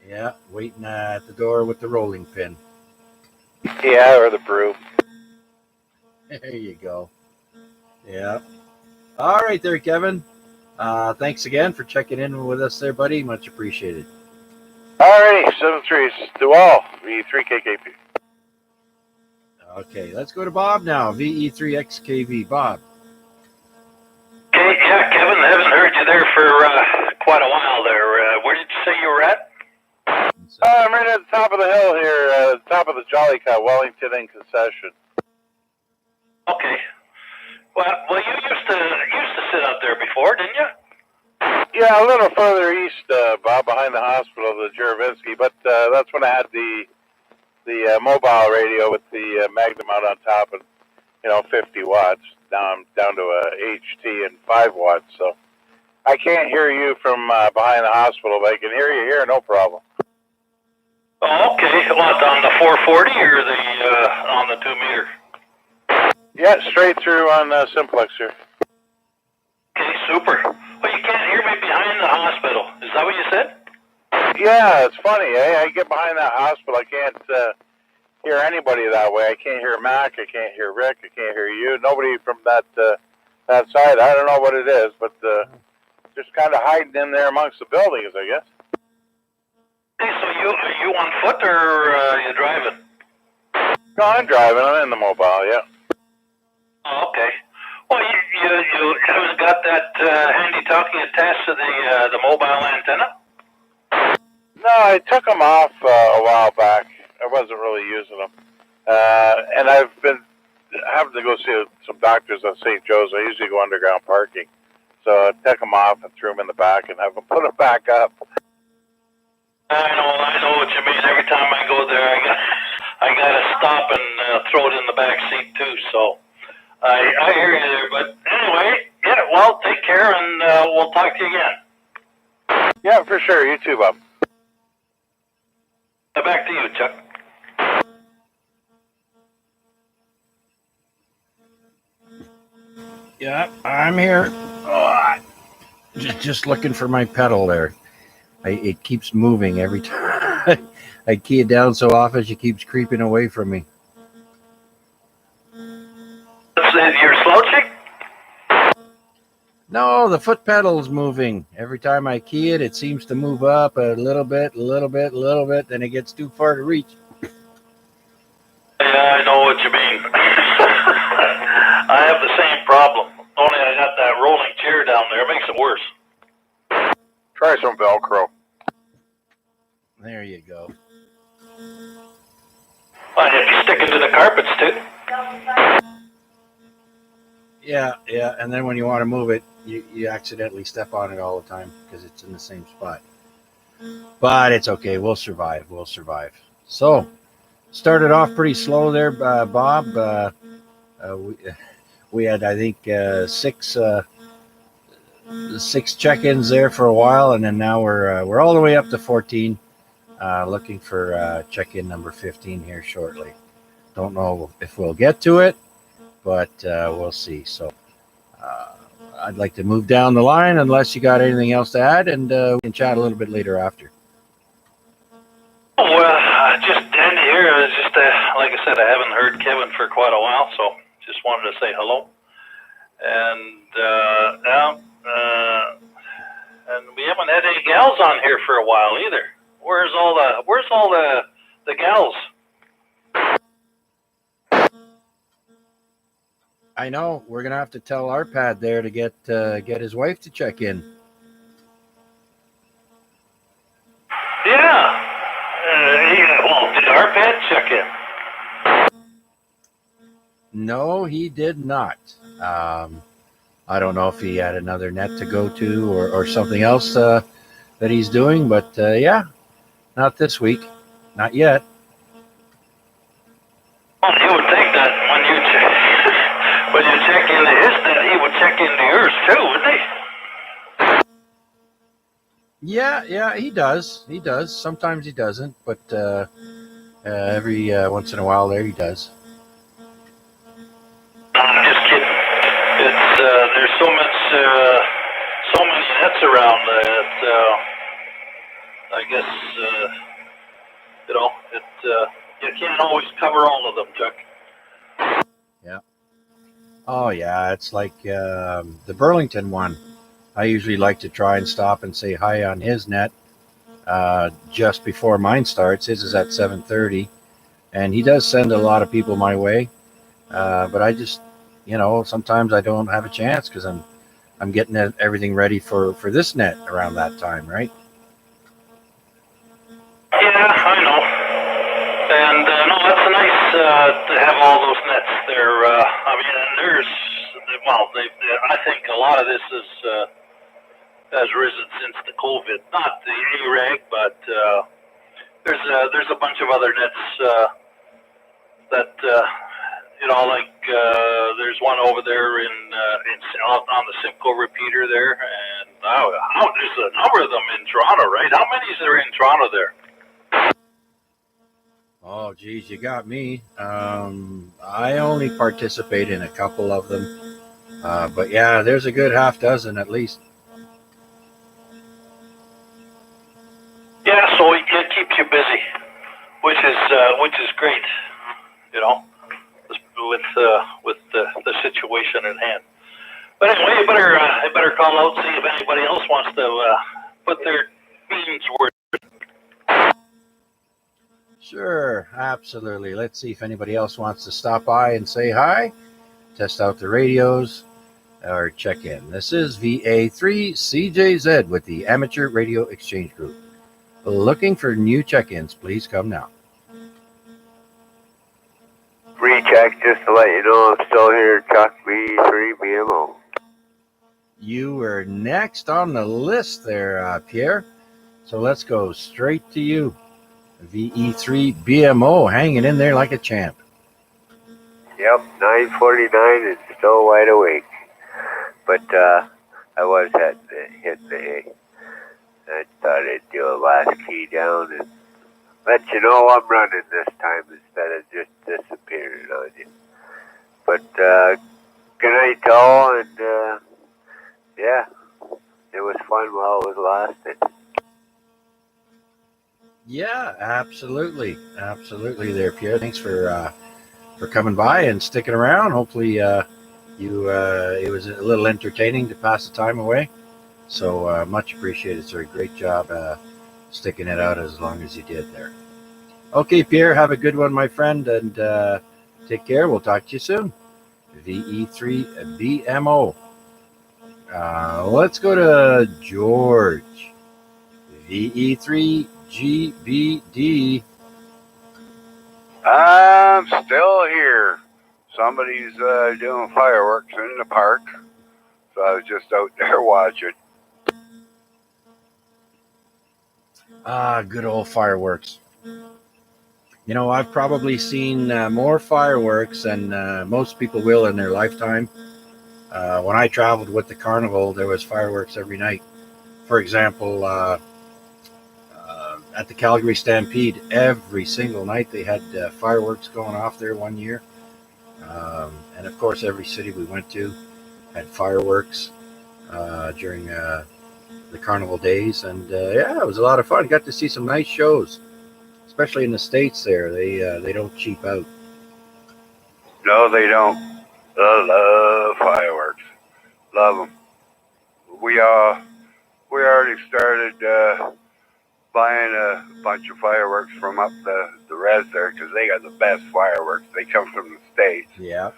Yeah, waiting at the door with the rolling pin. Yeah, or the brew. There you go. Yeah. All right there, Kevin. Thanks again for checking in with us there, buddy. Much appreciated. Alrighty, 7-3 to all. V3KKP. Okay, let's go to Bob now. VE3XKV. Bob. Okay, yeah, Kevin, I haven't heard you there for quite a while there. Where did you say you were at? I'm right at the top of the hill here, top of the Jolly Cut, Wellington and Concession. Okay. Well, you used to sit out there before, didn't you? Yeah, a little further east, Bob, behind the hospital, the Juravinsky, but that's when I had the mobile radio with the Magnum out on top and 50 watts. Now I'm down to a HT and 5 watts, so I can't hear you from behind the hospital, but I can hear you here, no problem. Oh, okay. What, on the 440 or the on the 2 meter? Yeah, straight through on Simplex here. Okay, super. Well, you can't hear me behind the hospital. Is that what you said? Yeah, it's funny. I get behind that hospital. I can't hear anybody that way. I can't hear Mac. I can't hear Rick. I can't hear you. Nobody from that side. I don't know what it is, but just kind of hiding in there amongst the buildings, I guess. Hey, so are you on foot or you driving? No, I'm driving. I'm in the mobile, yeah. Oh, okay. Well, you haven't got that handy talkie attached to the mobile antenna? No, I took them off a while back. I wasn't really using them. And I've been having to go see some doctors on St. Joe's. I usually go underground parking. So I took them off and threw them in the back and have them put them back up. I know what you mean. Every time I go there, I gotta stop and throw it in the back seat too. So I hear you there. But anyway, yeah. Well, take care, and we'll talk to you again. Yeah, for sure. You too, Bob. Back to you, Chuck. Yeah, I'm here. Oh, just looking for my pedal there. It keeps moving every time. I key it down so often she keeps creeping away from me. You're slouching? No, the foot pedal's moving. Every time I key it, it seems to move up a little bit, then it gets too far to reach. Yeah, I know what you mean. I have the same problem. Only I got that rolling chair down there. It makes it worse. Try some Velcro. There you go. Well, if you stick it to the carpets too. Yeah, and then when you want to move it, you accidentally step on it all the time because it's in the same spot. But it's okay. We'll survive. So, started off pretty slow there, Bob. We had, I think, six check-ins there for a while, and then now we're all the way up to 14. Looking for check-in number 15 here shortly. Don't know if we'll get to it, but we'll see. So I'd like to move down the line unless you got anything else to add, and we can chat a little bit later after. Well, just end here. It's just like I said, I haven't heard Kevin for quite a while, so just wanted to say hello. And we haven't had any gals on here for a while either. Where's all the gals? I know we're gonna have to tell our pad there to get his wife to check in. Yeah. Well, did our pad check in? No, he did not. I don't know if he had another net to go to or something else that he's doing, but yeah, not this week, not yet. Well, you would think that when you check into his net, he would check into yours too, wouldn't he? Yeah, he does. He does. Sometimes he doesn't, but every once in a while there he does. I'm just kidding. It's there's so many nets around that I guess you can't always cover all of them, Chuck. Yeah. Oh yeah, it's like the Burlington one. I usually like to try and stop and say hi on his net just before mine starts. His is at 7:30, and he does send a lot of people my way. But I just, sometimes I don't have a chance because I'm getting everything ready for this net around that time, right? Yeah, I know. And no, that's nice to have all those nets there. I mean, and I think a lot of this has risen since the COVID, not the AREG, but there's a bunch of other nets that there's one over there on the Simcoe repeater there, and there's a number of them in Toronto, right? How many is there in Toronto there? Oh, geez, you got me. I only participate in a couple of them, but yeah, there's a good half dozen at least. Yeah, so it keeps you busy, which is great, with the situation at hand. But anyway, you better call out, see if anybody else wants to put their beans where. Sure, absolutely. Let's see if anybody else wants to stop by and say hi, test out the radios, or check in. This is VA3CJZ with the Amateur Radio Exchange Group. Looking for new check-ins. Please come now. Recheck just to let you know I'm still here, Chuck V3BMO. You were next on the list there, Pierre. So let's go straight to you. VE3BMO hanging in there like a champ. Yep, 9:49 and still wide awake. But I was at hit the hay. I thought I'd do a last key down and let you know I'm running this time instead of just disappearing on you. But good night to all, and yeah, it was fun while it was lasting. Yeah, absolutely, there, Pierre. Thanks for coming by and sticking around. Hopefully, it was a little entertaining to pass the time away. So much appreciated, sir. Great job sticking it out as long as you did there. Okay, Pierre, have a good one, my friend, and take care. We'll talk to you soon. VE3BMO. Let's go to George. VE3GBD. I'm still here. Somebody's doing fireworks in the park, so I was just out there watching. Good old fireworks. You know, I've probably seen more fireworks than most people will in their lifetime. When I traveled with the carnival, there was fireworks every night. For example, at the Calgary Stampede, every single night they had fireworks going off there one year. And of course, every city we went to had fireworks during the carnival days. And yeah, it was a lot of fun. Got to see some nice shows, especially in the States there. They don't cheap out. No, they don't. I love fireworks. Love them. We already started buying a bunch of fireworks from up the res there because they got the best fireworks. They come from the States. Yeah.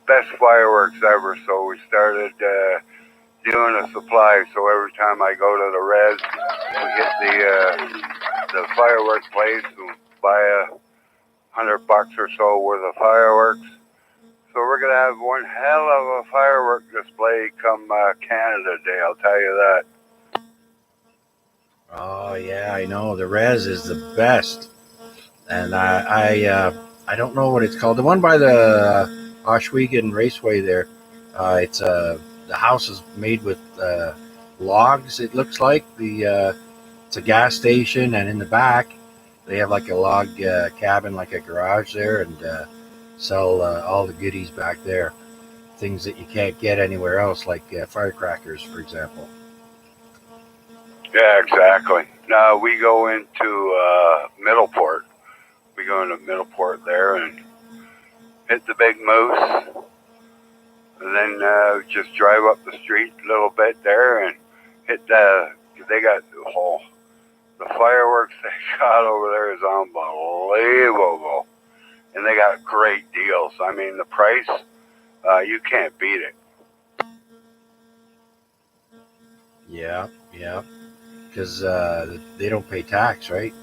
Best fireworks ever. So we started doing a supply. So every time I go to the res, we get the firework place and buy $100 or so worth of fireworks. So we're gonna have one hell of a firework display come Canada Day. I'll tell you that. Oh yeah, I know. The res is the best, and I don't know what it's called. The one by the Oswego Raceway there. It's the house is made with logs. It looks like it's a gas station, and in the back they have like a log cabin, like a garage there, and sell all the goodies back there. Things that you can't get anywhere else, like firecrackers, for example. Yeah, exactly. Now we go into Middleport. We go into Middleport there and hit the big moose, and then just drive up the street a little bit there and hit they got the fireworks they got over there is unbelievable, and they got great deals. I mean, the price, you can't beat it. Yeah, because they don't pay tax, right?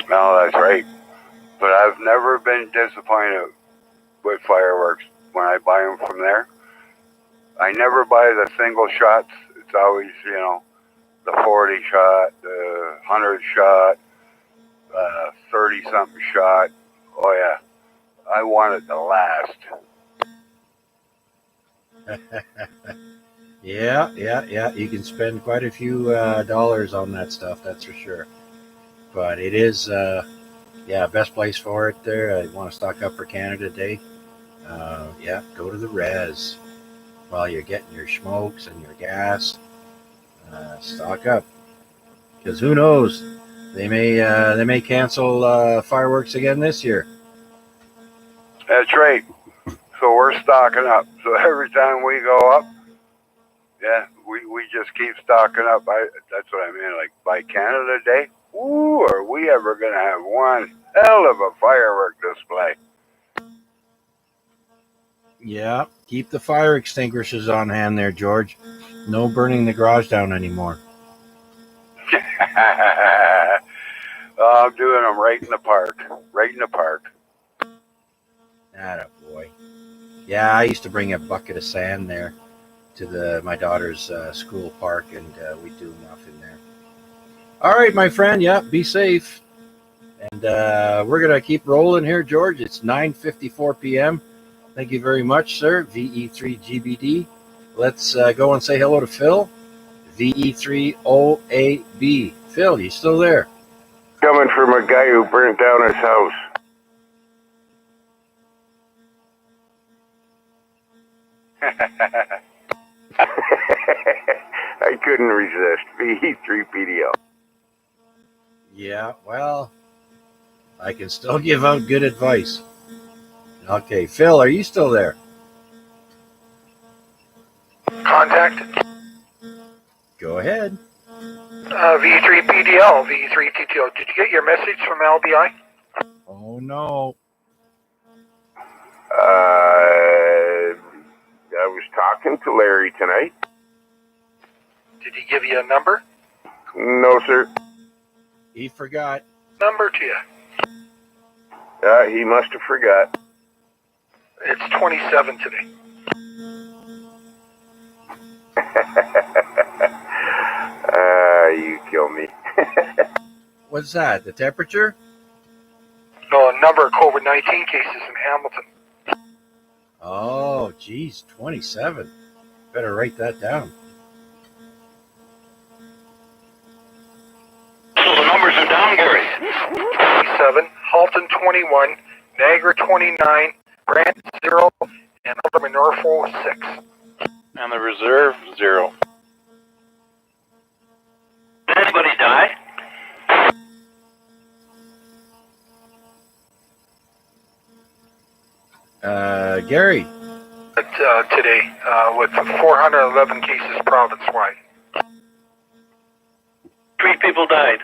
No, that's right. But I've never been disappointed with fireworks when I buy them from there. I never buy the single shots. It's always, the 40 shot, the 100 shot, 30-something shot. Oh, yeah. I want it to last. Yeah. You can spend quite a few dollars on that stuff, that's for sure. But it is, best place for it there. I want to stock up for Canada Day. Go to the res while you're getting your smokes and your gas. Stock up, because who knows? They may cancel fireworks again this year. That's right. So we're stocking up. So every time we go up, we just keep stocking up. That's what I mean. Like by Canada Day, are we ever going to have one hell of a firework display? Yeah, keep the fire extinguishers on hand there, George. No burning the garage down anymore. I'm doing them right in the park. Attaboy. Yeah, I used to bring a bucket of sand there to my daughter's school park, and we'd do enough in there. All right, my friend. Yeah, be safe. And we're going to keep rolling here, George. It's 9:54 p.m. Thank you very much, sir. VE3GBD. Let's go and say hello to Phil. VE3OAB. Phil, you still there? Coming from a guy who burnt down his house. I couldn't resist. VE3PDL. Yeah, well, I can still give out good advice. Okay, Phil, are you still there? Contact. Go ahead. V3PDL, V3TTO. Did you get your message from LBI? Oh, no. I was talking to Larry tonight. Did he give you a number? No, sir. He forgot. Number to you. He must have forgot. It's 27 today. You kill me. What's that, the temperature? No, a number of COVID-19 cases in Hamilton. Oh, geez, 27. Better write that down. So the numbers are down, Gary. 27, Halton 21, Niagara 29, Brant 0, and Alderman Norfolk 6. And the reserve, 0. Did anybody die? Gary. Today, with 411 cases province-wide. 3 people died.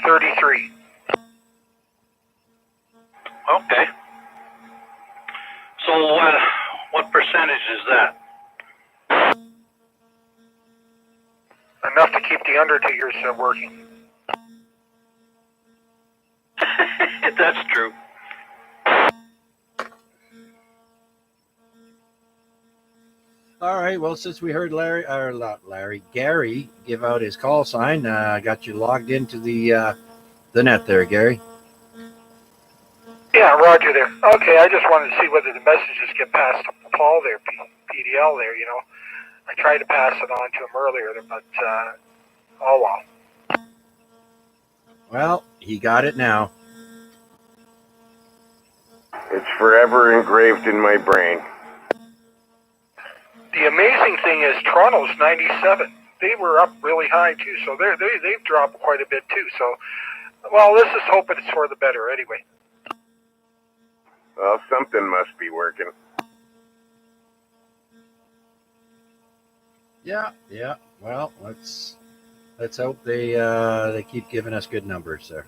33. Okay. So what percentage is that? Enough to keep the undertakers working. That's true. All right, well, since we heard Gary give out his call sign, I got you logged into the net there, Gary. Yeah, roger there. Okay, I just wanted to see whether the messages get passed to Paul there, PDL there, you know. I tried to pass it on to him earlier, but, oh well. Well, he got it now. It's forever engraved in my brain. The amazing thing is Toronto's 97. They were up really high too, so they've dropped quite a bit too. So, well, let's just hope it's for the better anyway. Well, something must be working. Yeah. Well, let's hope they keep giving us good numbers there.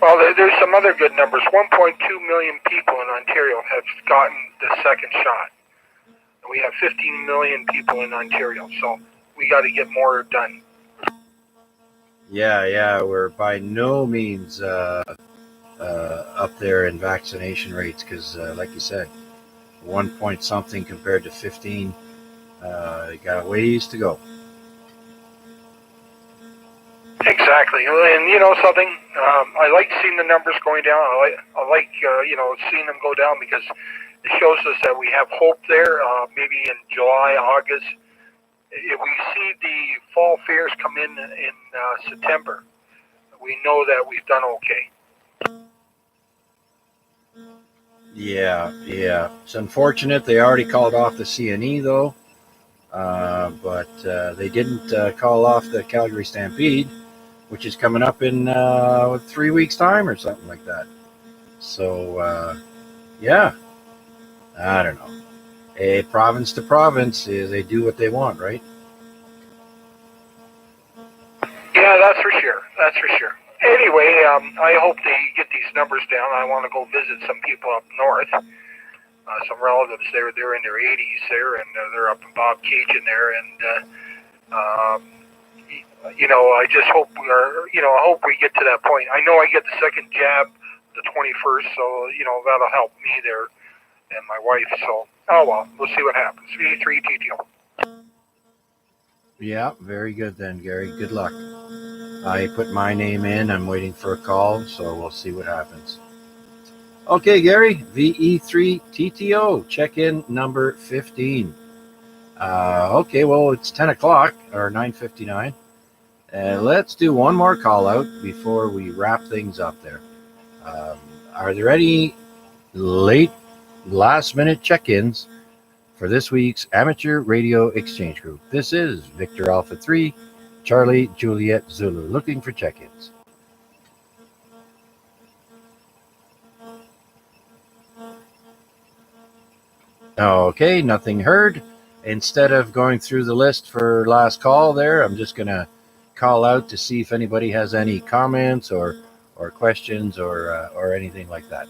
Well, there's some other good numbers. 1.2 million people in Ontario have gotten the second shot. We have 15 million people in Ontario, so we got to get more done. Yeah, we're by no means up there in vaccination rates because, like you said, 1 point something compared to 15, got a ways to go. Exactly, and you know something, I like seeing the numbers going down. I like seeing them go down because it shows us that we have hope there. Maybe in July, August, if we see the fall fairs come in September, we know that we've done okay. Yeah. It's unfortunate they already called off the CNE though, but they didn't call off the Calgary Stampede, which is coming up in 3 weeks' time or something like that. So, yeah, I don't know. Province to province, they do what they want, right? Yeah, that's for sure. Anyway, I hope they get these numbers down. I want to go visit some people up north. Some relatives there, they're in their 80s there, and they're up in Bob Cajun there, and I just hope I hope we get to that point. I know I get the second jab the 21st, so that'll help me there and my wife. So, oh well, we'll see what happens. V3TTO. Yeah, very good then, Gary. Good luck. I put my name in. I'm waiting for a call, so we'll see what happens. Okay, Gary, VE3TTO, check-in number 15. Okay, well, it's 10 o'clock, or 9:59. Let's do one more call out before we wrap things up there. Are there any late last-minute check-ins for this week's Amateur Radio Exchange Group. This is Victor Alpha 3, Charlie Juliet Zulu, looking for check-ins. Okay, nothing heard. Instead of going through the list for last call there, I'm just going to call out to see if anybody has any comments or questions or anything like that.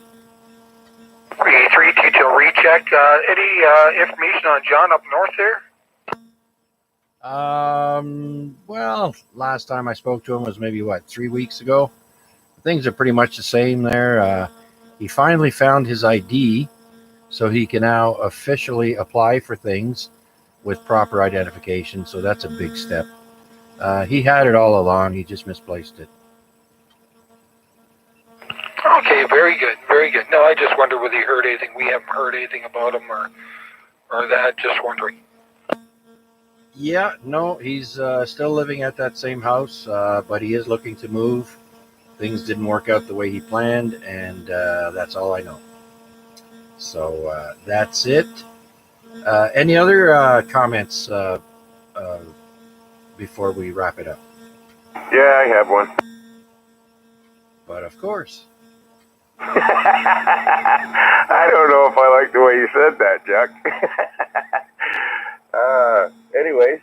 383 detail recheck. Any information on John up north there? Well, last time I spoke to him was maybe, 3 weeks ago? Things are pretty much the same there. He finally found his ID, so he can now officially apply for things with proper identification, so that's a big step. He had it all along, he just misplaced it. Okay, very good, very good. No, I just wondered whether you heard anything. We haven't heard anything about him or that, just wondering. Yeah, no, he's still living at that same house, but he is looking to move. Things didn't work out the way he planned, and that's all I know. So that's it. Any other comments before we wrap it up? Yeah, I have one. But of course. I don't know if I like the way you said that, Jack. Anyways,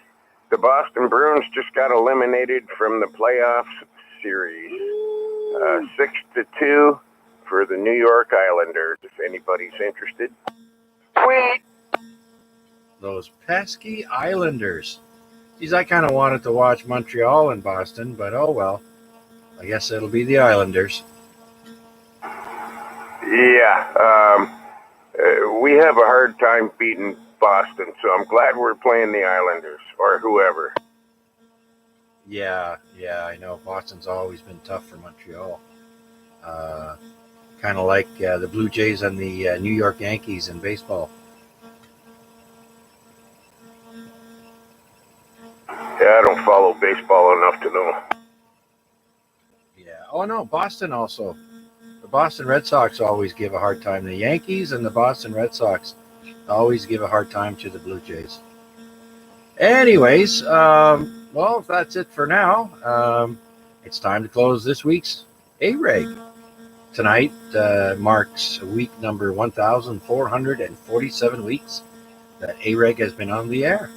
the Boston Bruins just got eliminated from the playoffs series. 6-2 for the New York Islanders, if anybody's interested. Sweet. Those pesky Islanders. Geez, I kind of wanted to watch Montreal and Boston, but oh well. I guess it'll be the Islanders. Yeah, we have a hard time beating Boston, so I'm glad we're playing the Islanders, or whoever. Yeah, I know. Boston's always been tough for Montreal. Kind of like the Blue Jays and the New York Yankees in baseball. Yeah, I don't follow baseball enough to know. Yeah. Oh, no, Boston also. The Boston Red Sox always give a hard time. The Yankees and the Boston Red Sox always give a hard time to the Blue Jays. Anyways, well, that's it for now. It's time to close this week's AREG. Tonight marks week number 1,447 weeks that AREG has been on the air.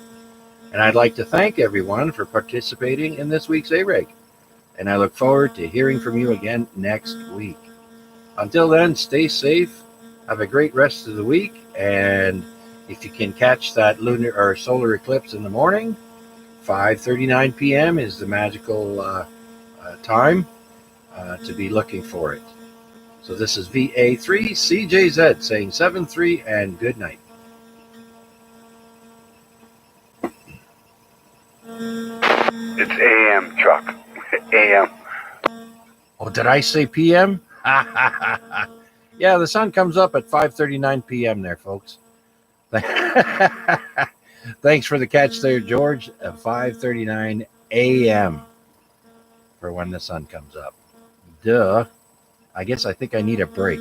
And I'd like to thank everyone for participating in this week's AREG. And I look forward to hearing from you again next week. Until then, stay safe. Have a great rest of the week. And if you can catch that lunar or solar eclipse in the morning, 5:39 p.m. is the magical time to be looking for it. So this is VA3CJZ saying 7-3 and good night. It's AM, Chuck. AM. Oh, did I say PM? Yeah, the sun comes up at 5:39 p.m. there, folks. Thanks for the catch there, George. At 5:39 a.m. for when the sun comes up. Duh. I think I need a break,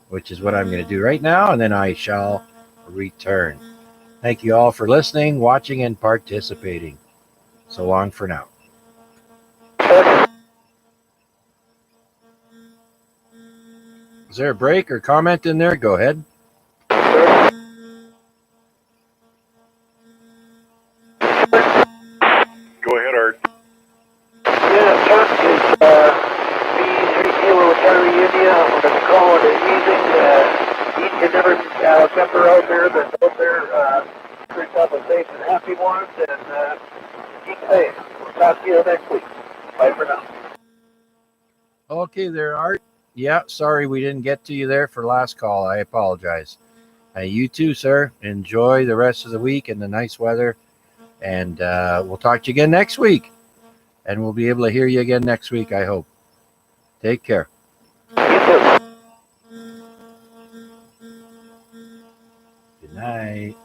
which is what I'm going to do right now, and then I shall return. Thank you all for listening, watching, and participating. So long for now. Is there a break or comment in there? Go ahead. Go ahead, Art. Yeah, Chuck, it's me, Kilo with Harry India. I'm going to call it an evening. Each and every member out there that's out there, drink up a safe and happy ones, and keep safe. We'll talk to you next week. Bye for now. Okay there, Art. Yeah, sorry we didn't get to you there for last call. I apologize. You too, sir. Enjoy the rest of the week and the nice weather. And we'll talk to you again next week. And we'll be able to hear you again next week, I hope. Take care. You too. Good night.